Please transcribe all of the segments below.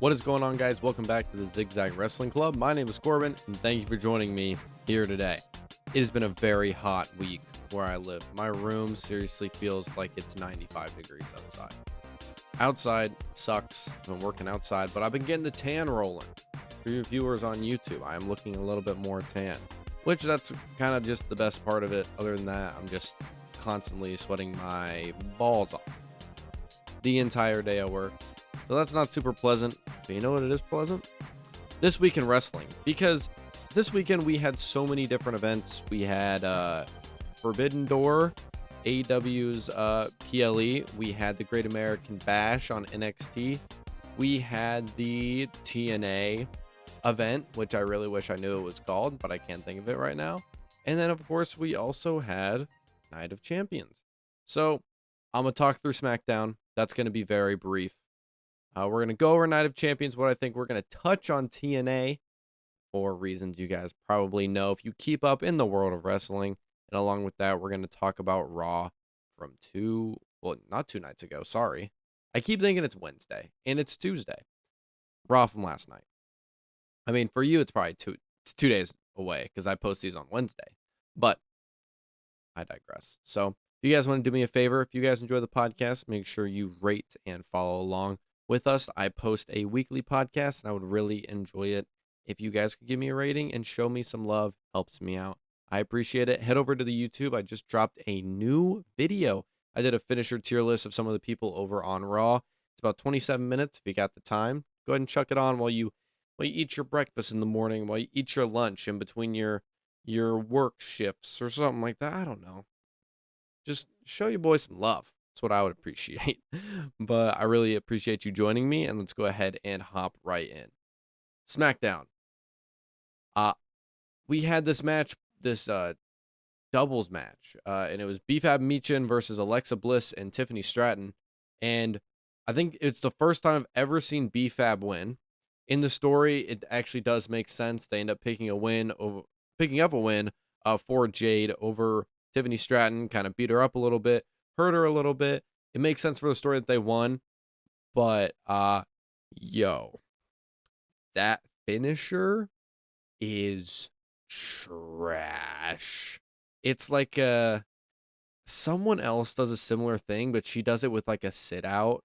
What is going on, guys? Welcome back to the Zigzag Wrestling Club. My name is Corbin, and thank you for joining me here today. It has been a very hot week where I live. My room seriously feels like it's 95 degrees outside. Outside sucks. I've been working outside, but I've been getting the tan rolling. For your viewers on YouTube, I am looking a little bit more tan, which that's kind of just the best part of it. Other than that, I'm just constantly sweating my balls off the entire day at work. So that's not super pleasant, but you know what it is pleasant? This week in wrestling, because this weekend we had so many different events. We had Forbidden Door, AEW's PLE. We had the Great American Bash on NXT. We had the TNA event, which I really wish I knew it was called, but I can't think of it right now. And then, of course, we also had Night of Champions. So I'm going to talk through SmackDown. That's going to be very brief. We're going to go over Night of Champions, what I think. We're going to touch on TNA for reasons you guys probably know if you keep up in the world of wrestling. And along with that, we're going to talk about Raw from not 2 nights ago. Sorry. I keep thinking it's Wednesday, and it's Tuesday. Raw from last night. I mean, for you, it's probably 2 days away because I post these on Wednesday. But I digress. So if you guys want to do me a favor, if you guys enjoy the podcast, make sure you rate and follow along with us. I post a weekly podcast, and I would really enjoy it if you guys could give me a rating and show me some love. Helps me out. I appreciate it. Head over to the YouTube. I just dropped a new video. I did a finisher tier list of some of the people over on Raw. It's about 27 minutes. If you got the time, go ahead and chuck it on while you eat your breakfast in the morning, while you eat your lunch in between your work shifts or something like that. I don't know. Just show your boy some love. That's what I would appreciate. But I really appreciate you joining me, and let's go ahead and hop right in. SmackDown. We had this match, this doubles match, and it was B-Fab Michin versus Alexa Bliss and Tiffany Stratton. And I think it's the first time I've ever seen B-Fab win. In the story, it actually does make sense. They end up picking up a win for Jade over Tiffany Stratton, kind of beat her up a little bit, hurt her a little bit. It makes sense for the story that they won. But, that finisher is trash. It's like someone else does a similar thing, but she does it with like a sit out,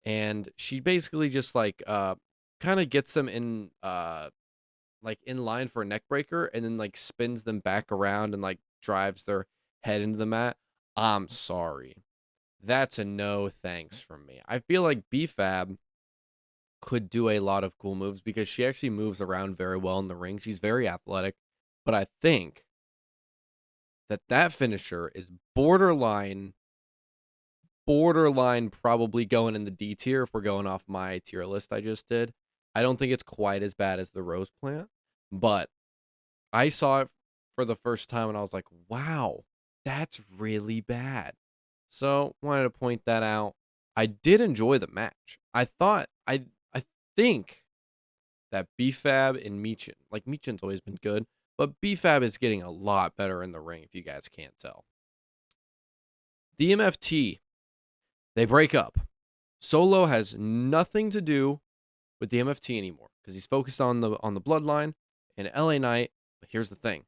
and she basically just like kind of gets them in like in line for a neck breaker, and then like spins them back around and like drives their head into the mat. I'm sorry. That's a no thanks from me. I feel like B-Fab could do a lot of cool moves because she actually moves around very well in the ring. She's very athletic, but I think that finisher is borderline probably going in the D tier if we're going off my tier list I just did. I don't think it's quite as bad as the Rose Plant, but I saw it for the first time and I was like, wow, that's really bad. So wanted to point that out. I did enjoy the match. I think that B-Fab and Michin, like Michin's always been good, but B-Fab is getting a lot better in the ring if you guys can't tell. The MFT, they break up. Solo has nothing to do with the MFT anymore because he's focused on the bloodline and LA Knight. But here's the thing.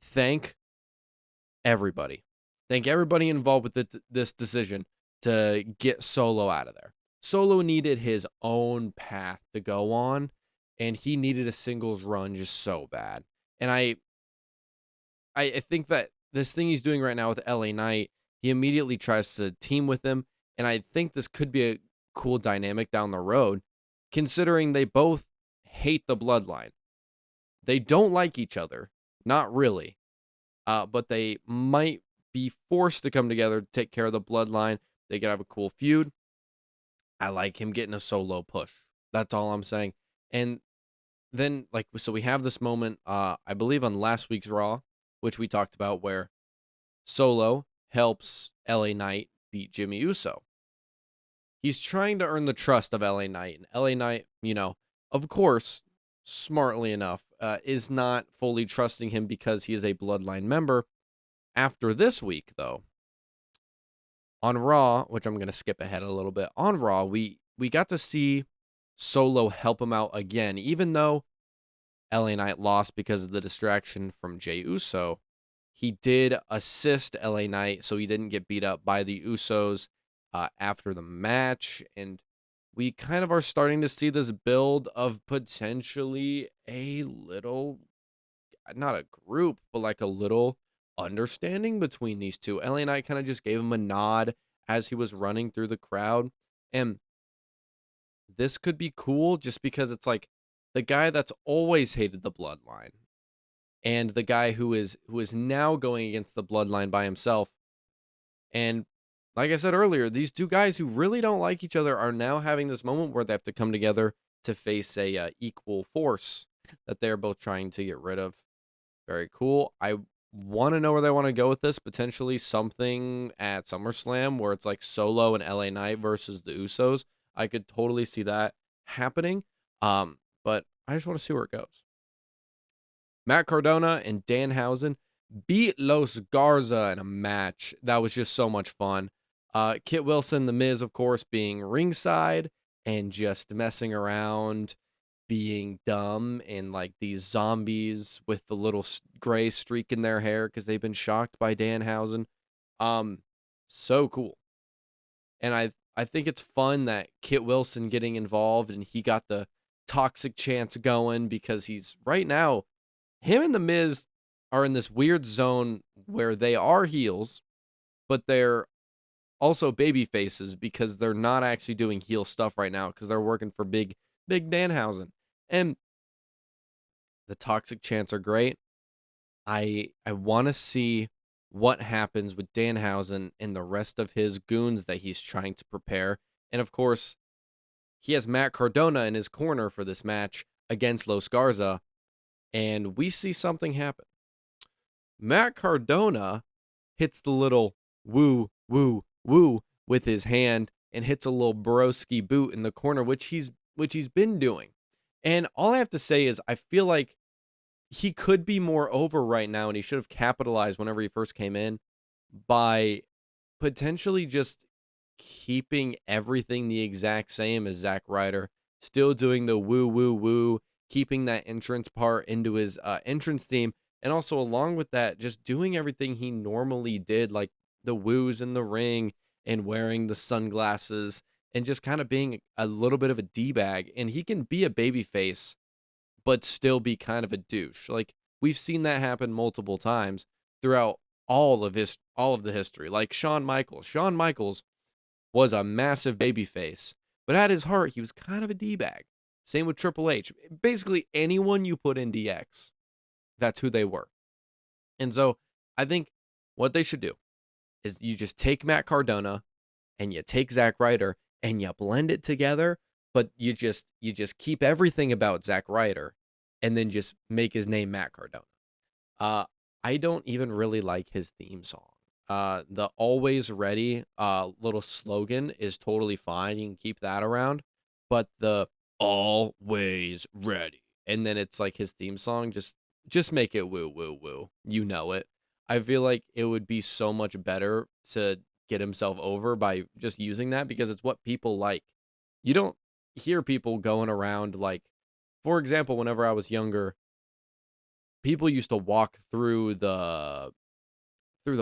Thank everybody. Thank everybody involved with this decision to get Solo out of there. Solo needed his own path to go on, and he needed a singles run just so bad. And I think that this thing he's doing right now with LA Knight, he immediately tries to team with him, and I think this could be a cool dynamic down the road, considering they both hate the bloodline. They don't like each other, not really, but they might be forced to come together to take care of the bloodline. They could have a cool feud. I like him getting a Solo push. That's all I'm saying. And then, so we have this moment, I believe on last week's Raw, which we talked about, where Solo helps LA Knight beat Jimmy Uso. He's trying to earn the trust of LA Knight, and LA Knight, of course, smartly enough, is not fully trusting him because he is a bloodline member. After this week, though, on Raw, which I'm going to skip ahead a little bit, on Raw, we got to see Solo help him out again, even though LA Knight lost because of the distraction from Jey Uso. He did assist LA Knight so he didn't get beat up by the Usos after the match. And we kind of are starting to see this build of potentially a little, not a group, but like a little understanding between these two. LA Knight kind of just gave him a nod as he was running through the crowd. And this could be cool just because it's like the guy that's always hated the bloodline and the guy who is now going against the bloodline by himself. And like I said earlier, these two guys who really don't like each other are now having this moment where they have to come together to face a equal force that they're both trying to get rid of. Very cool. I want to know where they want to go with this. Potentially something at SummerSlam where it's like Solo and LA Knight versus the Usos. I could totally see that happening. But I just want to see where it goes. Matt Cardona and Danhausen beat Los Garza in a match that was just so much fun. Kit Wilson, The Miz, of course, being ringside and just messing around, being dumb, and like these zombies with the little gray streak in their hair because they've been shocked by Danhausen. So cool. And I think it's fun that Kit Wilson getting involved and he got the toxic chants going because he's right now, him and The Miz are in this weird zone where they are heels, but they're also baby faces because they're not actually doing heel stuff right now because they're working for big Danhausen. And the toxic chants are great. I want to see what happens with Danhausen and the rest of his goons that he's trying to prepare. And of course, he has Matt Cardona in his corner for this match against Los Garza, and we see something happen. Matt Cardona hits the little woo, woo, woo with his hand and hits a little broski boot in the corner, which he's been doing. And all I have to say is I feel like he could be more over right now, and he should have capitalized whenever he first came in by potentially just keeping everything the exact same as Zack Ryder, still doing the woo, woo, woo, keeping that entrance part into his entrance theme. And also, along with that, just doing everything he normally did, like the woos in the ring and wearing the sunglasses and just kind of being a little bit of a D-bag. And he can be a babyface, but still be kind of a douche. Like, we've seen that happen multiple times throughout all of the history. Like Shawn Michaels. Shawn Michaels was a massive babyface, but at his heart, he was kind of a D-bag. Same with Triple H. Basically, anyone you put in DX, that's who they were. And so I think what they should do is you just take Matt Cardona and you take Zack Ryder and you blend it together, but you just keep everything about Zack Ryder and then just make his name Matt Cardona. I don't even really like his theme song. The Always Ready little slogan is totally fine. You can keep that around, but the Always Ready, and then it's like his theme song, just make it woo woo woo. You know it. I feel like it would be so much better to get himself over by just using that because it's what people like. You don't hear people going around like, for example, whenever I was younger, people used to walk through the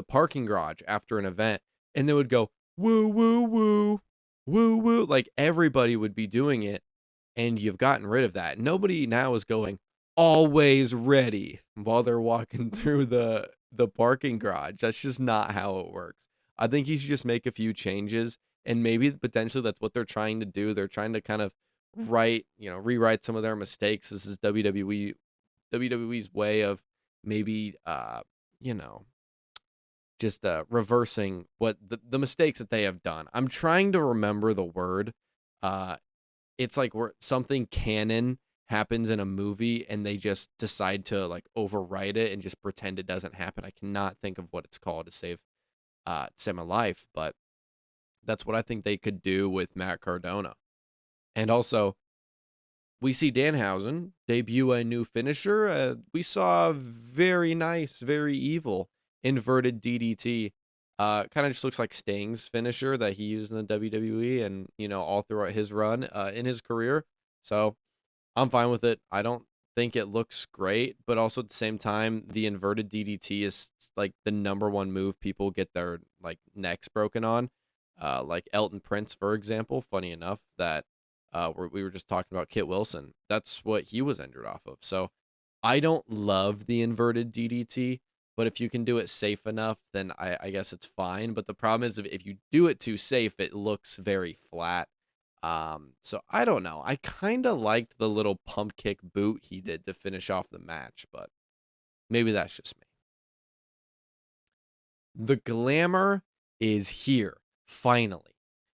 parking garage after an event and they would go woo woo woo woo woo, like everybody would be doing it, and you've gotten rid of that. Nobody now is going always ready while they're walking through the parking garage. That's just not how it works. I think you should just make a few changes, and maybe potentially that's what they're trying to do. They're trying to kind of rewrite some of their mistakes. This is WWE's way of maybe just reversing what the mistakes that they have done. I'm trying to remember the word. It's like where something canon happens in a movie and they just decide to like overwrite it and just pretend it doesn't happen. I cannot think of what it's called to save my life, but that's what I think they could do with Matt Cardona. And also, we see Danhausen debut a new finisher. We saw very nice, very evil inverted DDT. Kind of just looks like Sting's finisher that he used in the WWE and, all throughout his run in his career. So I'm fine with it. I don't think it looks great, but also at the same time, the inverted DDT is like the number one move people get their like necks broken on. Like Elton Prince, for example. Funny enough that we were just talking about Kit Wilson. That's what he was injured off of. So I don't love the inverted DDT, but if you can do it safe enough, then I guess it's fine. But the problem is if you do it too safe, it looks very flat. So I don't know. I kind of liked the little pump kick boot he did to finish off the match, but maybe that's just me. The glamour is here. Finally.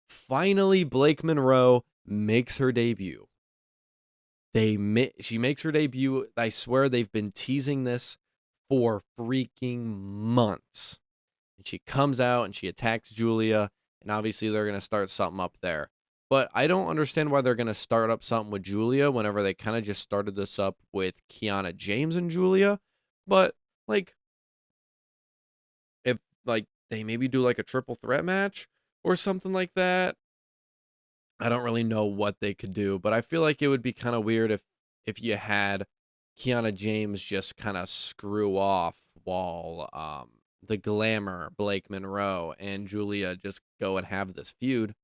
Finally, Blake Monroe makes her debut. She makes her debut. I swear they've been teasing this for freaking months. And she comes out and she attacks Julia, and obviously they're going to start something up there. But I don't understand why they're going to start up something with Julia whenever they kind of just started this up with Kiana James and Julia. But like if like they maybe do like a triple threat match or something like that. I don't really know what they could do, but I feel like it would be kind of weird if you had Kiana James just kind of screw off while the glamour Blake Monroe and Julia just go and have this feud.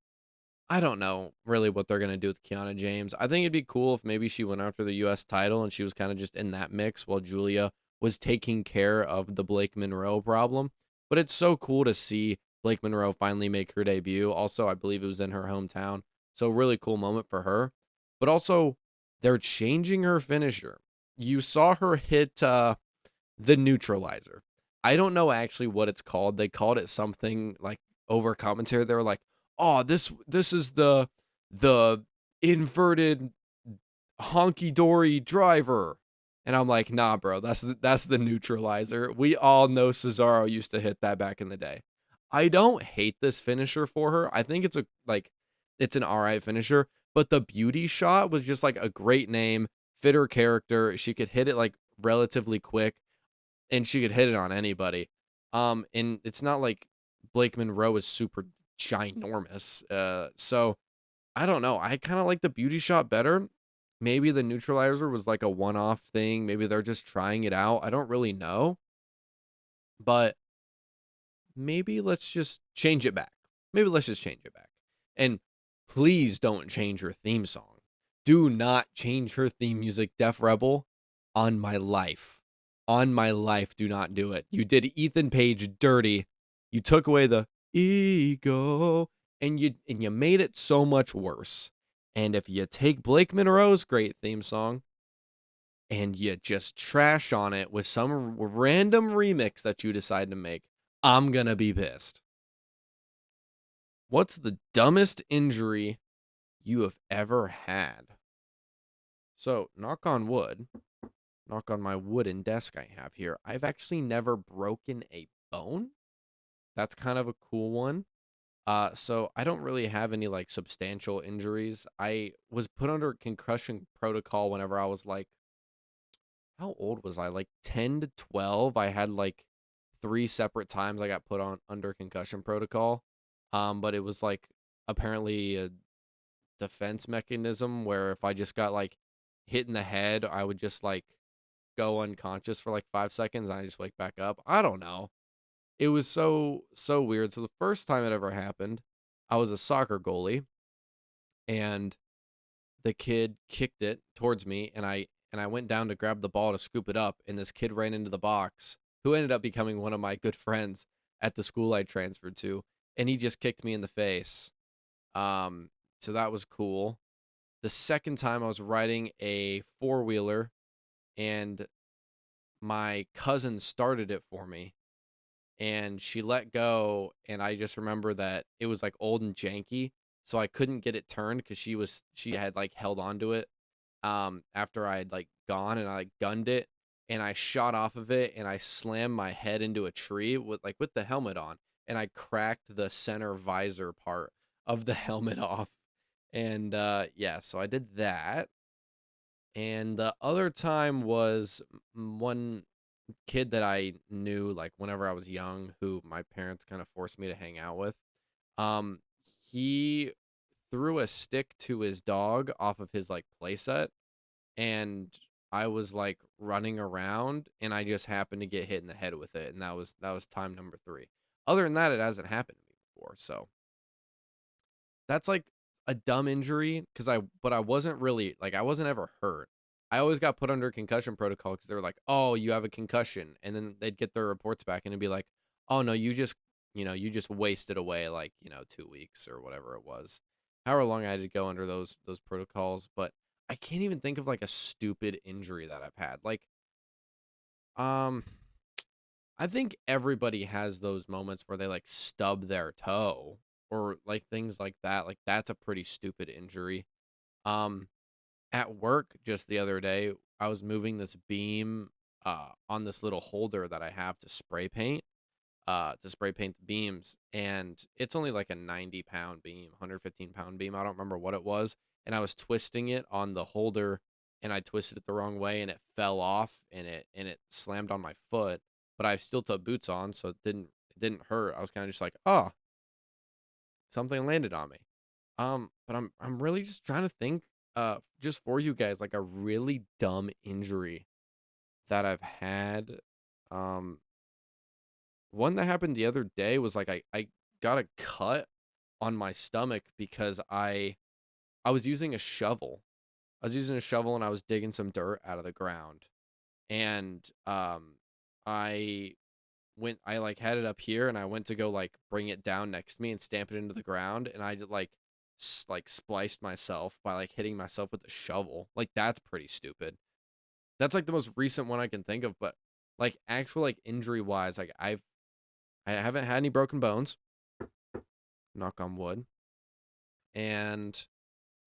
I don't know really what they're going to do with Kiana James. I think it'd be cool if maybe she went after the US title and she was kind of just in that mix while Julia was taking care of the Blake Monroe problem. But it's so cool to see Blake Monroe finally make her debut. Also, I believe it was in her hometown. So really cool moment for her. But also, they're changing her finisher. You saw her hit the neutralizer. I don't know actually what it's called. They called it something like over commentary. They were like, "Oh, this is the inverted honky dory driver," and I'm like, "Nah, bro, that's the neutralizer. We all know Cesaro used to hit that back in the day." I don't hate this finisher for her. I think it's an all right finisher, but the beauty shot was just like a great name, fit her character. She could hit it like relatively quick, and she could hit it on anybody. And it's not like Blake Monroe is super ginormous. So I don't know. I kind of like the beauty shot better. Maybe the neutralizer was like a one-off thing. Maybe they're just trying it out. I don't really know. But maybe let's just change it back. Maybe let's just change it back. And please don't change her theme song. Do not change her theme music, Def Rebel, on my life. On my life, do not do it. You did Ethan Page dirty. You took away the ego and you made it so much worse. And if you take Blake Monroe's great theme song and you just trash on it with some random remix that you decide to make, I'm gonna be pissed. What's the dumbest injury you have ever had? So, knock on wood, knock on my wooden desk I have here. I've actually never broken a bone. That's kind of a cool one. So I don't really have any like substantial injuries. I was put under concussion protocol whenever I was like, how old was I? Like 10 to 12. I had like 3 separate times I got put on under concussion protocol. But it was like apparently a defense mechanism where if I just got like hit in the head, I would just like go unconscious for like 5 seconds and I just wake back up. I don't know. It was so weird. So the first time it ever happened, I was a soccer goalie and the kid kicked it towards me and I went down to grab the ball to scoop it up and this kid ran into the box who ended up becoming one of my good friends at the school I transferred to, and he just kicked me in the face. So that was cool. The second time I was riding a four-wheeler and my cousin started it for me and she let go, and I just remember that it was like old and janky, so I couldn't get it turned because she had like held onto it after I had like gone, and I like gunned it and I shot off of it and I slammed my head into a tree with the helmet on, and I cracked the center visor part of the helmet off. And yeah, so I did that. And the other time was one kid that I knew like whenever I was young, who my parents kind of forced me to hang out with. Um, he threw a stick to his dog off of his like playset, and I was like running around, and I just happened to get hit in the head with it, and that was time number 3. Other than that, it hasn't happened to me before, so that's like a dumb injury but I wasn't really like I wasn't ever hurt. I always got put under concussion protocol because they were like, "Oh, you have a concussion," and then they'd get their reports back and it'd be like, "Oh no, you just wasted away like 2 weeks or whatever it was." However long I had to go under those protocols, but I can't even think of like a stupid injury that I've had. Like, um, I think everybody has those moments where they like stub their toe or like things like that. Like that's a pretty stupid injury. Um, at work just the other day, I was moving this beam on this little holder that I have to spray paint the beams, and it's only like a 90-pound beam, 115-pound beam. I don't remember what it was, and I was twisting it on the holder, and I twisted it the wrong way, and it fell off, and it slammed on my foot. But I still took boots on, so it didn't hurt. I was kind of just like, oh, something landed on me. But I'm really just trying to think, just for you guys, like a really dumb injury that I've had. Um, One that happened the other day was like I got a cut on my stomach because I was using a shovel. I was using a shovel and I was digging some dirt out of the ground. And I I like had it up here and I went to go like bring it down next to me and stamp it into the ground, and I like like spliced myself by like hitting myself with a shovel. Like that's pretty stupid. That's like the most recent one I can think of, but like actual like injury wise, like I haven't had any broken bones, knock on wood, and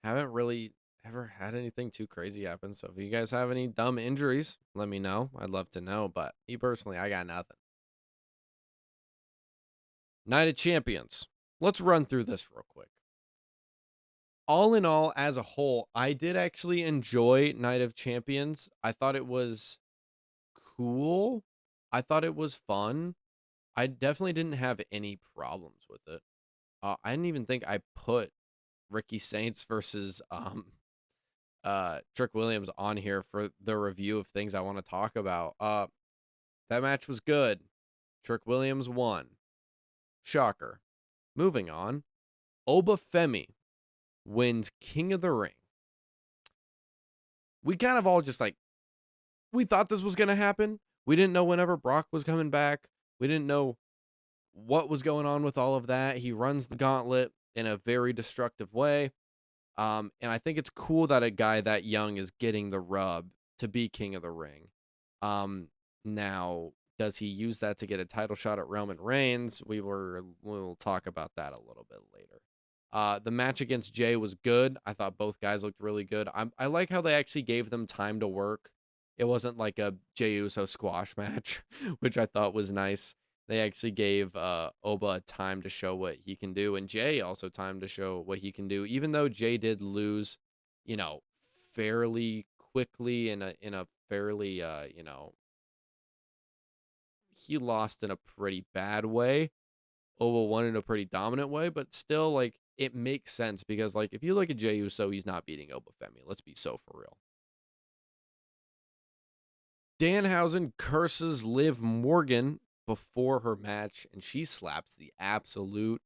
haven't really ever had anything too crazy happen. So if you guys have any dumb injuries, let me know. I'd love to know. But me personally, I got nothing. Night of Champions. Let's run through this real quick. All in all, as a whole, I did actually enjoy Night of Champions. I thought it was cool. I thought it was fun. I definitely didn't have any problems with it. I didn't even think I put Ricky Saints versus Trick Williams on here for the review of things I want to talk about. That match was good. Trick Williams won. Shocker. Moving on. Obafemi wins King of the Ring. We kind of all just like, we thought this was going to happen. We didn't know whenever Brock was coming back. We didn't know what was going on with all of that. He runs the gauntlet in a very destructive way. And I think it's cool that a guy that young is getting the rub to be King of the Ring. Now, does he use that to get a title shot at Roman Reigns? We'll talk about that a little bit later. The match against Jay was good. I thought both guys looked really good. I like how they actually gave them time to work. It wasn't like a Jey Uso squash match, which I thought was nice. They actually gave Oba time to show what he can do, and Jay also time to show what he can do. Even though Jay did lose, fairly quickly in a fairly he lost in a pretty bad way. Oba won in a pretty dominant way, but still, like, it makes sense because, like, if you look at Jey Uso, he's not beating Obafemi. Let's be so for real. Danhausen curses Liv Morgan before her match, and she slaps the absolute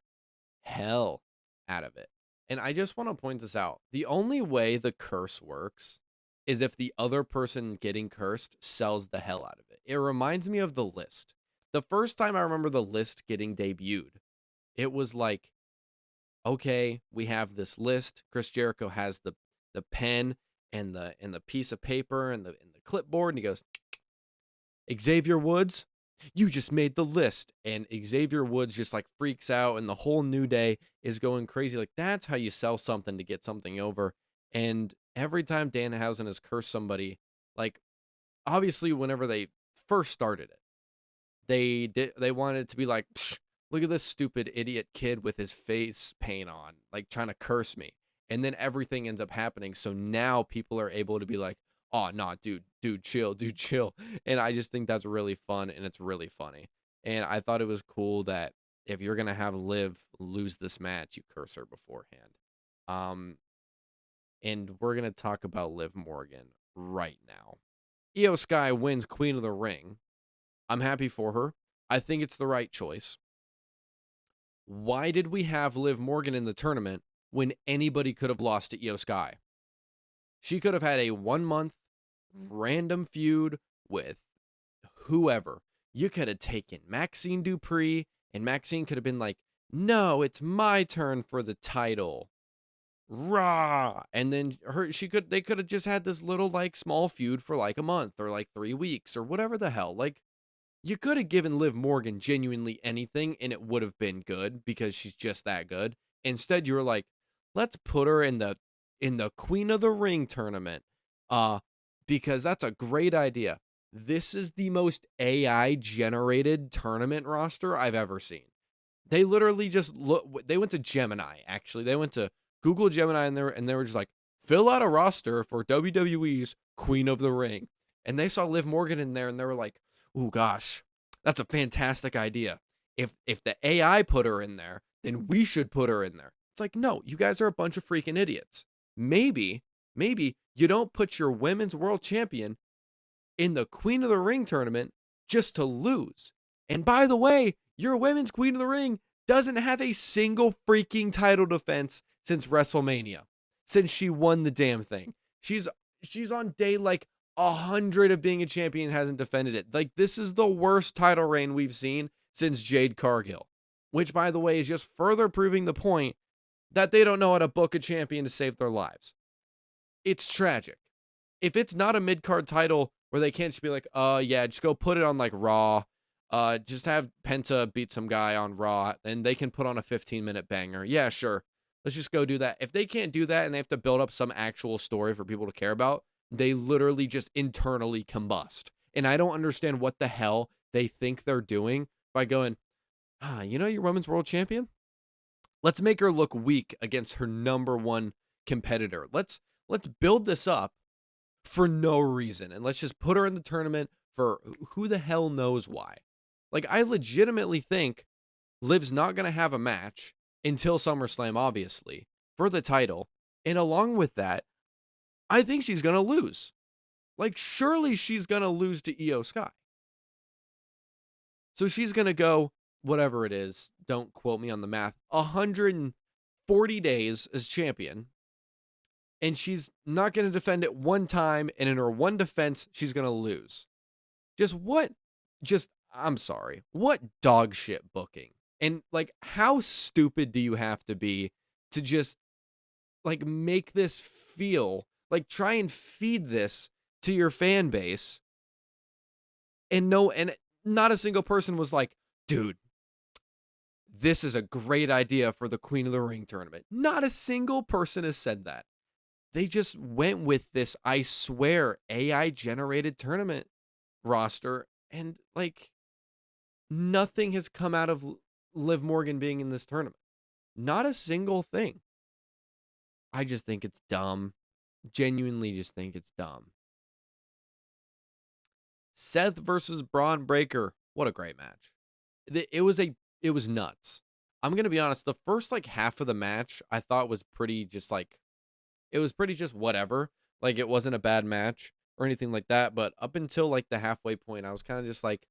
hell out of it. And I just want to point this out. The only way the curse works is if the other person getting cursed sells the hell out of it. It reminds me of The List. The first time I remember The List getting debuted, it was like, okay, we have this list. Chris Jericho has the pen and the piece of paper and the clipboard, and he goes, Xavier Woods, you just made the list. And Xavier Woods just like freaks out, and the whole New Day is going crazy. Like, that's how you sell something to get something over. And every time Danhausen has cursed somebody, like, obviously whenever they first started it, they wanted it to be like, look at this stupid idiot kid with his face paint on, like trying to curse me. And then everything ends up happening. So now people are able to be like, oh, nah, dude, chill, dude, chill. And I just think that's really fun, and it's really funny. And I thought it was cool that if you're going to have Liv lose this match, you curse her beforehand. Um, and we're gonna talk about Liv Morgan right now. Io Sky wins Queen of the Ring. I'm happy for her. I think it's the right choice. Why did we have Liv Morgan in the tournament when anybody could have lost to Io Sky? She could have had a 1 month random feud with whoever. You could have taken Maxine Dupree, and Maxine could have been like, no, it's my turn for the title. Rah. And then they could have just had this little like small feud for like a month or like 3 weeks or whatever the hell. Like, you could have given Liv Morgan genuinely anything and it would have been good because she's just that good. Instead, you were like, let's put her in the Queen of the Ring tournament. Because that's a great idea. This is the most AI generated tournament roster I've ever seen. They literally just they went to Gemini, actually. They went to Google Gemini and they were just like, fill out a roster for WWE's Queen of the Ring. And they saw Liv Morgan in there and they were like, oh gosh, that's a fantastic idea. If the AI put her in there, then we should put her in there. It's like, no, you guys are a bunch of freaking idiots. Maybe you don't put your women's world champion in the Queen of the Ring tournament just to lose. And by the way, your women's Queen of the Ring doesn't have a single freaking title defense since WrestleMania, since she won the damn thing. She's on day like 100 of being a champion and hasn't defended it. Like, this is the worst title reign we've seen since Jade Cargill, which, by the way, is just further proving the point that they don't know how to book a champion to save their lives. It's tragic. If it's not a mid-card title where they can't just be like, yeah, just go put it on like Raw, just have Penta beat some guy on Raw and they can put on a 15-minute banger. Yeah, sure. Let's just go do that. If they can't do that and they have to build up some actual story for people to care about, they literally just internally combust. And I don't understand what the hell they think they're doing by going, your women's world champion? Let's make her look weak against her number one competitor. Let's build this up for no reason. And let's just put her in the tournament for who the hell knows why. Like, I legitimately think Liv's not going to have a match until SummerSlam, obviously, for the title. And along with that, I think she's going to lose. Like, surely she's going to lose to Io Sky. So she's going to go, whatever it is, don't quote me on the math, 140 days as champion. And she's not going to defend it one time. And in her one defense, she's going to lose. I'm sorry. What dog shit booking? And like, how stupid do you have to be to just like make this feel like, try and feed this to your fan base? And not a single person was like, dude, this is a great idea for the Queen of the Ring tournament. Not a single person has said that. They just went with this, I swear, AI generated tournament roster. And like, nothing has come out of Liv Morgan being in this tournament. Not a single thing. I just think it's dumb. Genuinely just think it's dumb. Seth versus Braun Breaker. What a great match. It was nuts. I'm going to be honest. The first like half of the match I thought was pretty just whatever. Like, it wasn't a bad match or anything like that. But up until like the halfway point, I was kind of just like,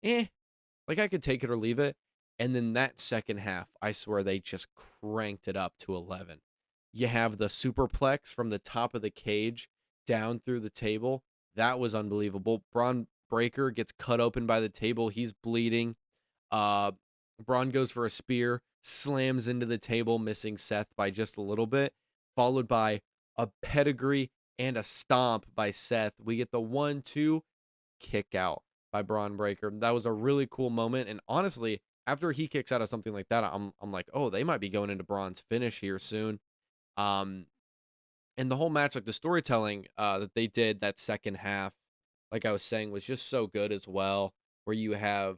like I could take it or leave it. And then that second half, I swear they just cranked it up to 11. You have the superplex from the top of the cage down through the table. That was unbelievable. Braun Breaker gets cut open by the table. He's bleeding. Braun goes for a spear, slams into the table, missing Seth by just a little bit, followed by a pedigree and a stomp by Seth. We get the 1-2 kick out by Braun Breaker. That was a really cool moment. And honestly, after he kicks out of something like that, I'm like, oh, they might be going into Braun's finish here soon. And the whole match, like the storytelling that they did that second half, like I was saying, was just so good as well, where you have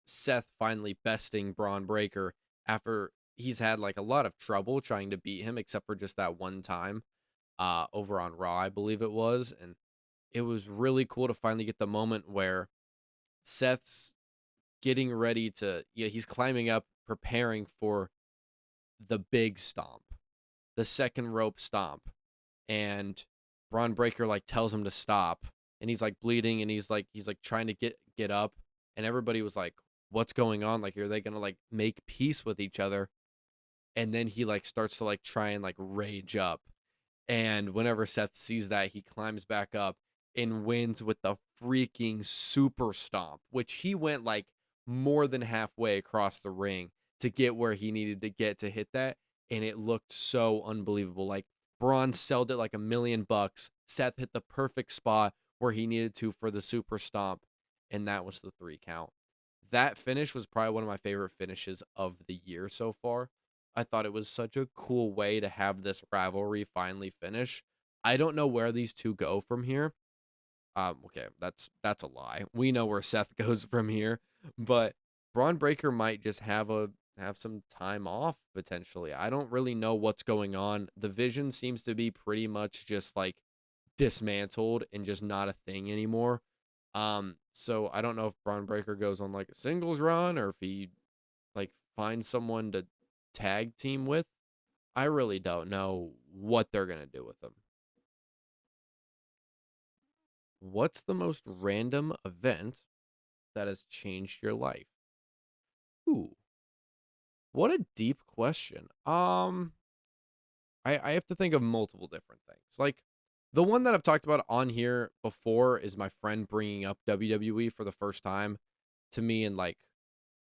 Seth finally besting Braun Breaker after he's had like a lot of trouble trying to beat him, except for just that one time over on Raw, I believe it was. And it was really cool to finally get the moment where Seth's getting ready to, he's climbing up, preparing for the big stomp. the second rope stomp, and Braun Breaker like tells him to stop, and he's like bleeding, and he's like trying to get up, and everybody was like, "What's going on? Like, are they gonna like make peace with each other?" And then he like starts to like try and like rage up, and whenever Seth sees that, he climbs back up and wins with the freaking super stomp, which he went like more than halfway across the ring to get where he needed to get to hit that. And it looked so unbelievable. Like Braun sold it like $1,000,000. Seth hit the perfect spot where he needed to for the super stomp. And that was the 3 count. That finish was probably one of my favorite finishes of the year so far. I thought it was such a cool way to have this rivalry finally finish. I don't know where these two go from here. Okay, that's a lie. We know where Seth goes from here, but Braun Breaker might just have some time off potentially. I don't really know what's going on. The Vision seems to be pretty much just like dismantled and just not a thing anymore. So I don't know if Braun Breaker goes on like a singles run or if he like finds someone to tag team with. I really don't know what they're gonna do with him. What's the most random event that has changed your life? Ooh, what a deep question. I have to think of multiple different things. Like the one that I've talked about on here before is my friend bringing up WWE for the first time to me in like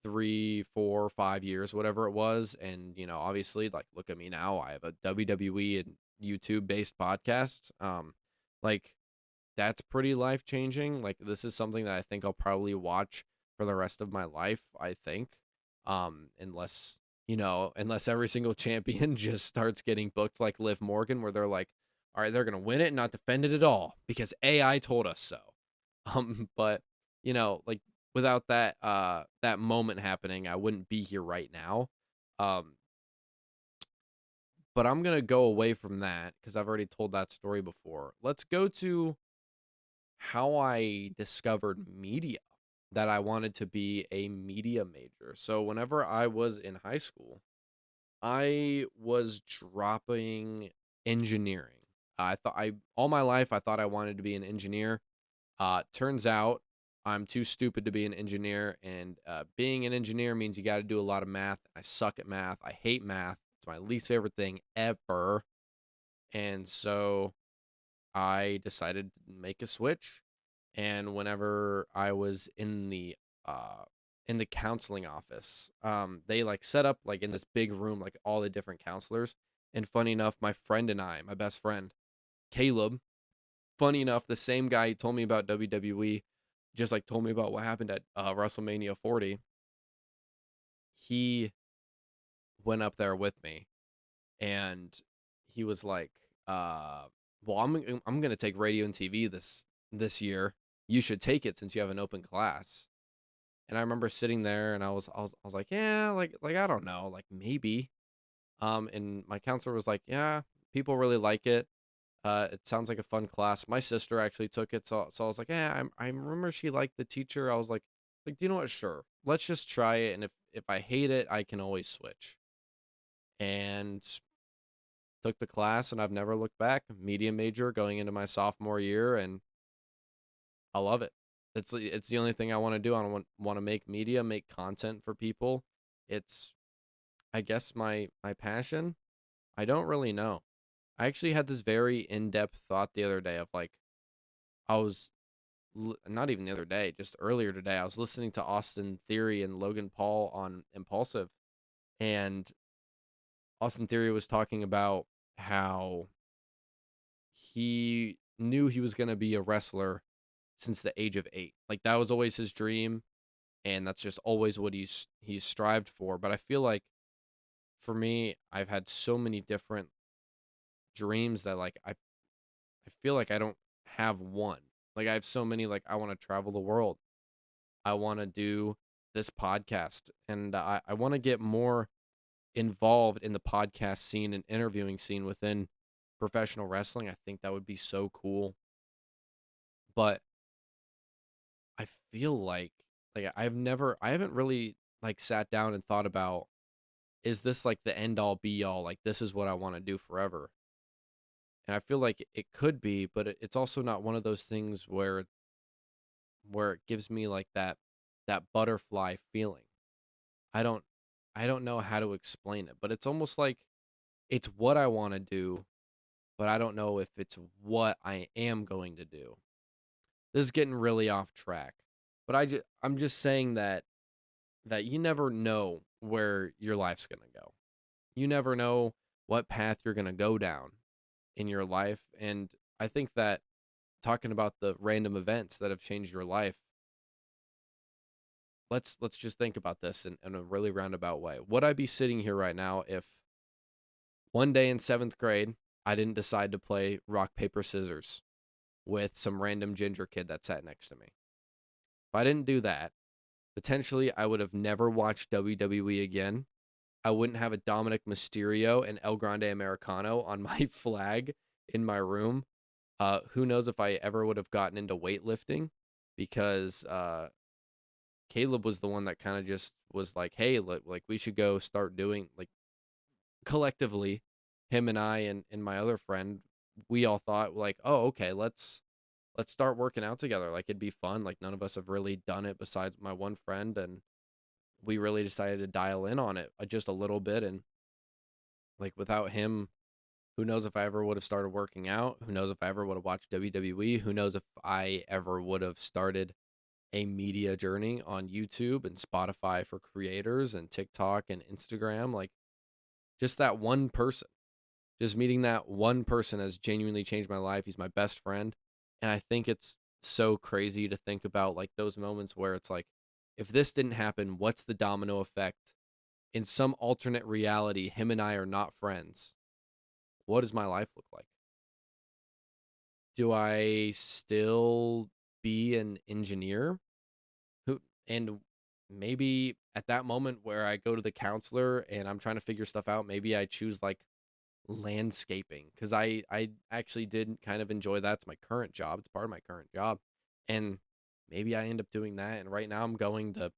3, 4, 5 years, whatever it was. And, obviously, like, look at me now. I have a WWE and YouTube based podcast. Like, that's pretty life changing. Like, this is something that I think I'll probably watch for the rest of my life, I think. Unless every single champion just starts getting booked like Liv Morgan, where they're like, all right, they're going to win it and not defend it at all because AI told us so. But, like, without that moment happening, I wouldn't be here right now. Um, but I'm gonna go away from that because I've already told that story before. Let's go to how I discovered media, that I wanted to be a media major. So whenever I was in high school, I was dropping engineering. I thought I all my life I thought I wanted to be an engineer. Turns out I'm too stupid to be an engineer, and being an engineer means you got to do a lot of math. I suck at math. I hate math. It's my least favorite thing ever. And so I decided to make a switch. And whenever I was in the counseling office, they like set up like in this big room like all the different counselors. And funny enough, my friend and I, my best friend Caleb, funny enough, the same guy who told me about WWE, just like told me about what happened at WrestleMania 40. He went up there with me, and he was like, "Well, I'm gonna take radio and TV this year. You should take it since you have an open class." And I remember sitting there, and I was like, "Yeah, like I don't know, like maybe." And my counselor was like, "Yeah, people really like it. It sounds like a fun class." My sister actually took it, so I was like, "Yeah, I remember she liked the teacher." I was like, "Do you know what? Sure, let's just try it, and if I hate it, I can always switch." And took the class, and I've never looked back. Media major going into my sophomore year, and I love it. It's the only thing I want to do. I want to make media, make content for people. It's, I guess, my passion. I don't really know. I actually had this very in-depth thought the other day of like I was not even the other day, just earlier today. I was listening to Austin Theory and Logan Paul on Impulsive, and Austin Theory was talking about how he knew he was going to be a wrestler since the age of 8. Like that was always his dream, and that's just always what he's strived for. But I feel like for me, I've had so many different dreams that like I feel like I don't have one. Like I have so many, like I want to travel the world. I want to do this podcast, and I want to get more involved in the podcast scene and interviewing scene within professional wrestling. I think that would be so cool. But I feel like I haven't really like sat down and thought about is this like the end all be all? Like, this is what I want to do forever. And I feel like it could be, but it's also not one of those things where it gives me like that butterfly feeling. I don't I don't know how to explain it, but it's almost like it's what I want to do, but I don't know if it's what I am going to do. This is getting really off track. But I'm just saying that you never know where your life's going to go. You never know what path you're going to go down in your life, and I think that talking about the random events that have changed your life, let's just think about this in a really roundabout way. Would I be sitting here right now if one day in 7th grade I didn't decide to play rock paper scissors with some random ginger kid that sat next to me? If I didn't do that, potentially I would have never watched WWE again. I wouldn't have a Dominic Mysterio and El Grande Americano on my flag in my room. Who knows if I ever would have gotten into weightlifting, because Caleb was the one that kind of just was like, hey, like we should go start doing, like, collectively, him and I and my other friend, we all thought like, oh, okay, let's start working out together. Like, it'd be fun. Like, none of us have really done it besides my one friend, and we really decided to dial in on it just a little bit. And like, without him, who knows if I ever would have started working out? Who knows if I ever would have watched WWE? Who knows if I ever would have started a media journey on YouTube and Spotify for creators and TikTok and Instagram? Like, just that one person, just meeting that one person has genuinely changed my life. He's my best friend. And I think it's so crazy to think about, like, those moments where it's like, if this didn't happen, what's the domino effect? In some alternate reality, him and I are not friends. What does my life look like? Do I still be an engineer? Who and maybe at that moment where I go to the counselor and I'm trying to figure stuff out, maybe I choose like landscaping, because I actually did kind of enjoy that. It's my current job. It's part of my current job. And maybe I end up doing that. And right now I'm going to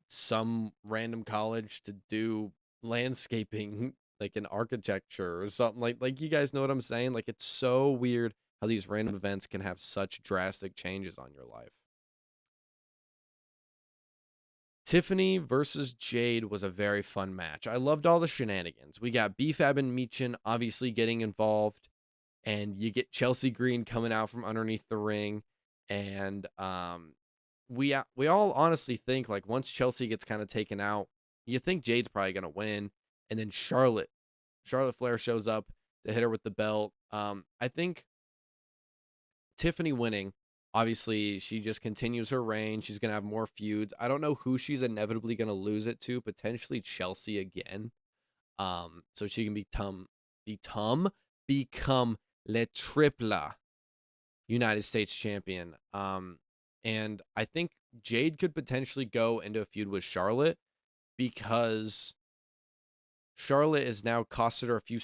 some random college to do landscaping, like in architecture or something. Like, you guys know what I'm saying? Like, it's so weird how these random events can have such drastic changes on your life. Tiffany versus Jade was a very fun match. I loved all the shenanigans. We got BFAB and Meechin obviously getting involved, and you get Chelsea Green coming out from underneath the ring, and we all honestly think, like, once Chelsea gets kind of taken out, you think Jade's probably gonna win, and then Charlotte Flair shows up to hit her with the belt. I think Tiffany winning, obviously, she just continues her reign. She's gonna have more feuds. I don't know who she's inevitably gonna lose it to. Potentially Chelsea again. So she can become Le Triple United States champion. And I think Jade could potentially go into a feud with Charlotte, because Charlotte has now costed her a few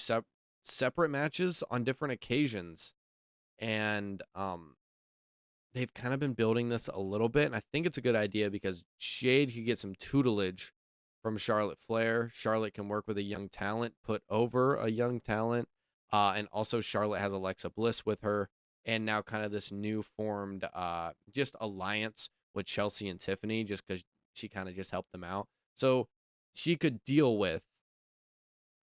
separate matches on different occasions. And they've kind of been building this a little bit, and I think it's a good idea because Jade could get some tutelage from Charlotte Flair. Charlotte can work with a young talent, put over a young talent, and also Charlotte has Alexa Bliss with her, and now kind of this new formed just alliance with Chelsea and Tiffany, just because she kind of just helped them out. So she could deal with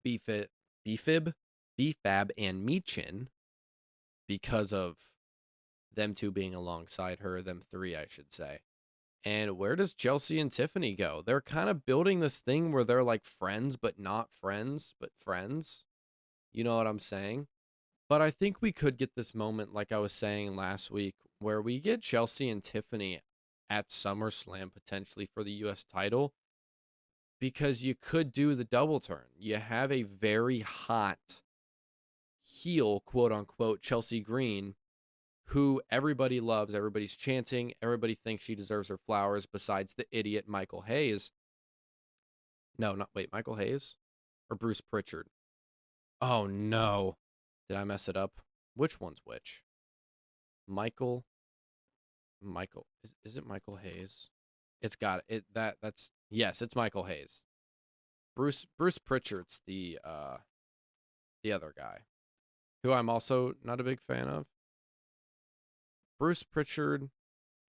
BFib, BFAB, and Meechin because of them two being alongside her, them three, I should say. And where does Chelsea and Tiffany go? They're kind of building this thing where they're like friends, but not friends, but friends. You know what I'm saying? But I think we could get this moment, like I was saying last week, where we get Chelsea and Tiffany at SummerSlam potentially for the US title, because you could do the double turn. You have a very hot heel, quote unquote, Chelsea Green, who everybody loves, everybody's chanting, everybody thinks she deserves her flowers, besides the idiot Michael Hayes. No, not wait, Michael Hayes or Bruce Pritchard? Oh no. Did I mess it up? Which one's which? Michael. Is it Michael Hayes? It's got it. That's yes, it's Michael Hayes. Bruce Pritchard's the other guy, who I'm also not a big fan of. Bruce Pritchard,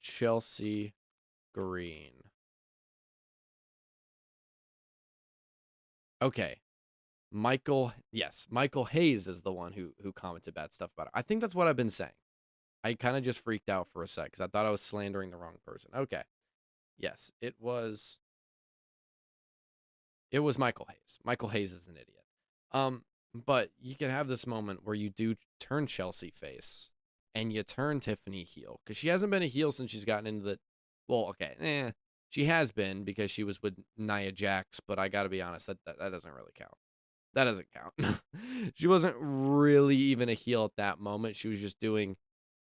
Chelsea Green. Okay. Michael Hayes is the one who commented bad stuff about it. I think that's what I've been saying. I kind of just freaked out for a sec because I thought I was slandering the wrong person. Okay. Yes, it was Michael Hayes. Michael Hayes is an idiot. But you can have this moment where you do turn Chelsea face and you turn Tiffany heel because she hasn't been a heel since she's gotten into the. Well, okay, she has been because she was with Nia Jax, but I got to be honest, that doesn't really count. That doesn't count. She wasn't really even a heel at that moment. She was just doing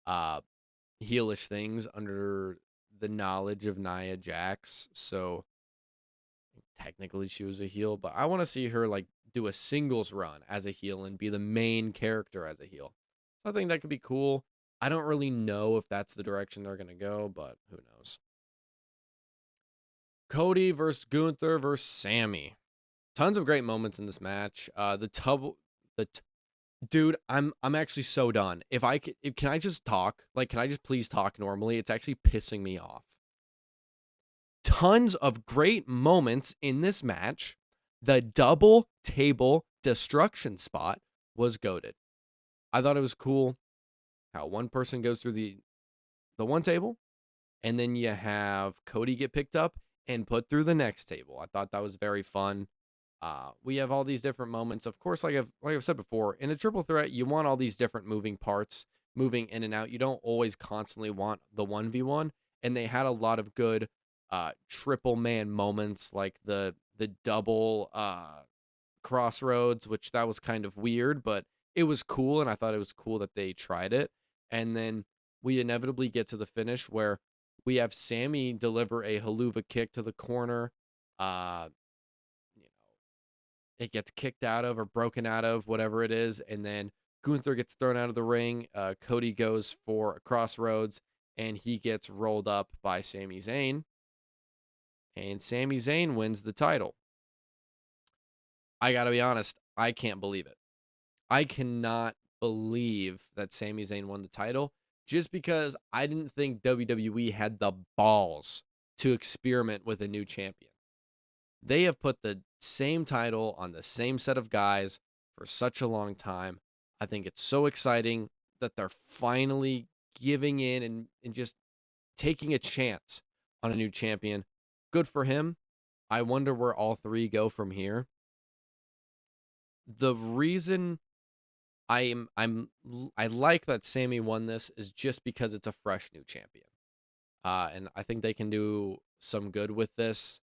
heelish things under the knowledge of Nia Jax. So technically she was a heel, but I want to see her like do a singles run as a heel and be the main character as a heel. So I think that could be cool. I don't really know if that's the direction they're going to go, but who knows. Cody versus Gunther versus Sammy. Tons of great moments in this match. Dude, I'm actually so done. Can I just talk? Like, can I just please talk normally? It's actually pissing me off. Tons of great moments in this match. The double table destruction spot was goated. I thought it was cool how one person goes through the one table, and then you have Cody get picked up and put through the next table. I thought that was very fun. We have all these different moments. Of course, like I've said before, in a triple threat, you want all these different moving parts moving in and out. You don't always constantly want the 1v1, and they had a lot of good triple man moments, like the double crossroads, which that was kind of weird, but it was cool, and I thought it was cool that they tried it. And then we inevitably get to the finish where we have Sammy deliver a haluva kick to the corner. It gets kicked out of or broken out of, whatever it is, and then Gunther gets thrown out of the ring. Cody goes for a crossroads, and he gets rolled up by Sami Zayn. And Sami Zayn wins the title. I gotta be honest, I can't believe it. I cannot believe that Sami Zayn won the title just because I didn't think WWE had the balls to experiment with a new champion. They have put the same title on the same set of guys for such a long time. I think it's so exciting that they're finally giving in and just taking a chance on a new champion. Good for him. I wonder where all three go from here. The reason I like that Sammy won this is just because it's a fresh new champion. And I think they can do some good with this.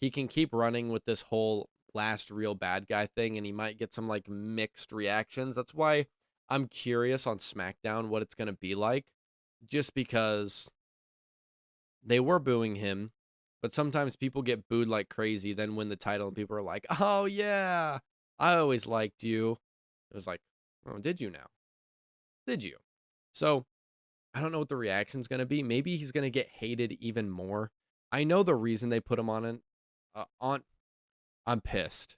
He can keep running with this whole last real bad guy thing, and he might get some like mixed reactions. That's why I'm curious on SmackDown what it's going to be like, just because they were booing him, but sometimes people get booed like crazy, then win the title, and people are like, oh yeah, I always liked you. It was like, oh, did you now? Did you? So I don't know what the reaction's going to be. Maybe he's going to get hated even more. I know the reason they put him on I'm pissed.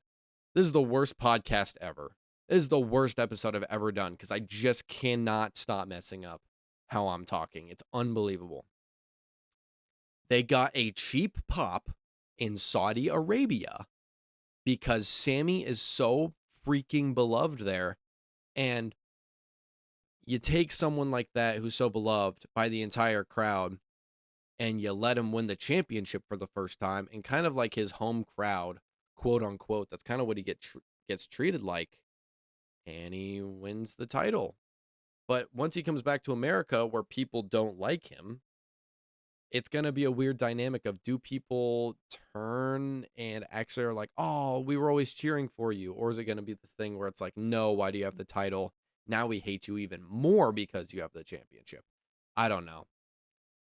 This is the worst podcast ever. This is the worst episode I've ever done because I just cannot stop messing up how I'm talking. It's unbelievable. They got a cheap pop in Saudi Arabia because Sammy is so freaking beloved there. And you take someone like that who's so beloved by the entire crowd and you let him win the championship for the first time and kind of like his home crowd, quote unquote. That's kind of what he gets treated like. And he wins the title. But once he comes back to America where people don't like him, it's going to be a weird dynamic of, do people turn and actually are like, oh, we were always cheering for you? Or is it going to be this thing where it's like, no, why do you have the title? Now we hate you even more because you have the championship. I don't know.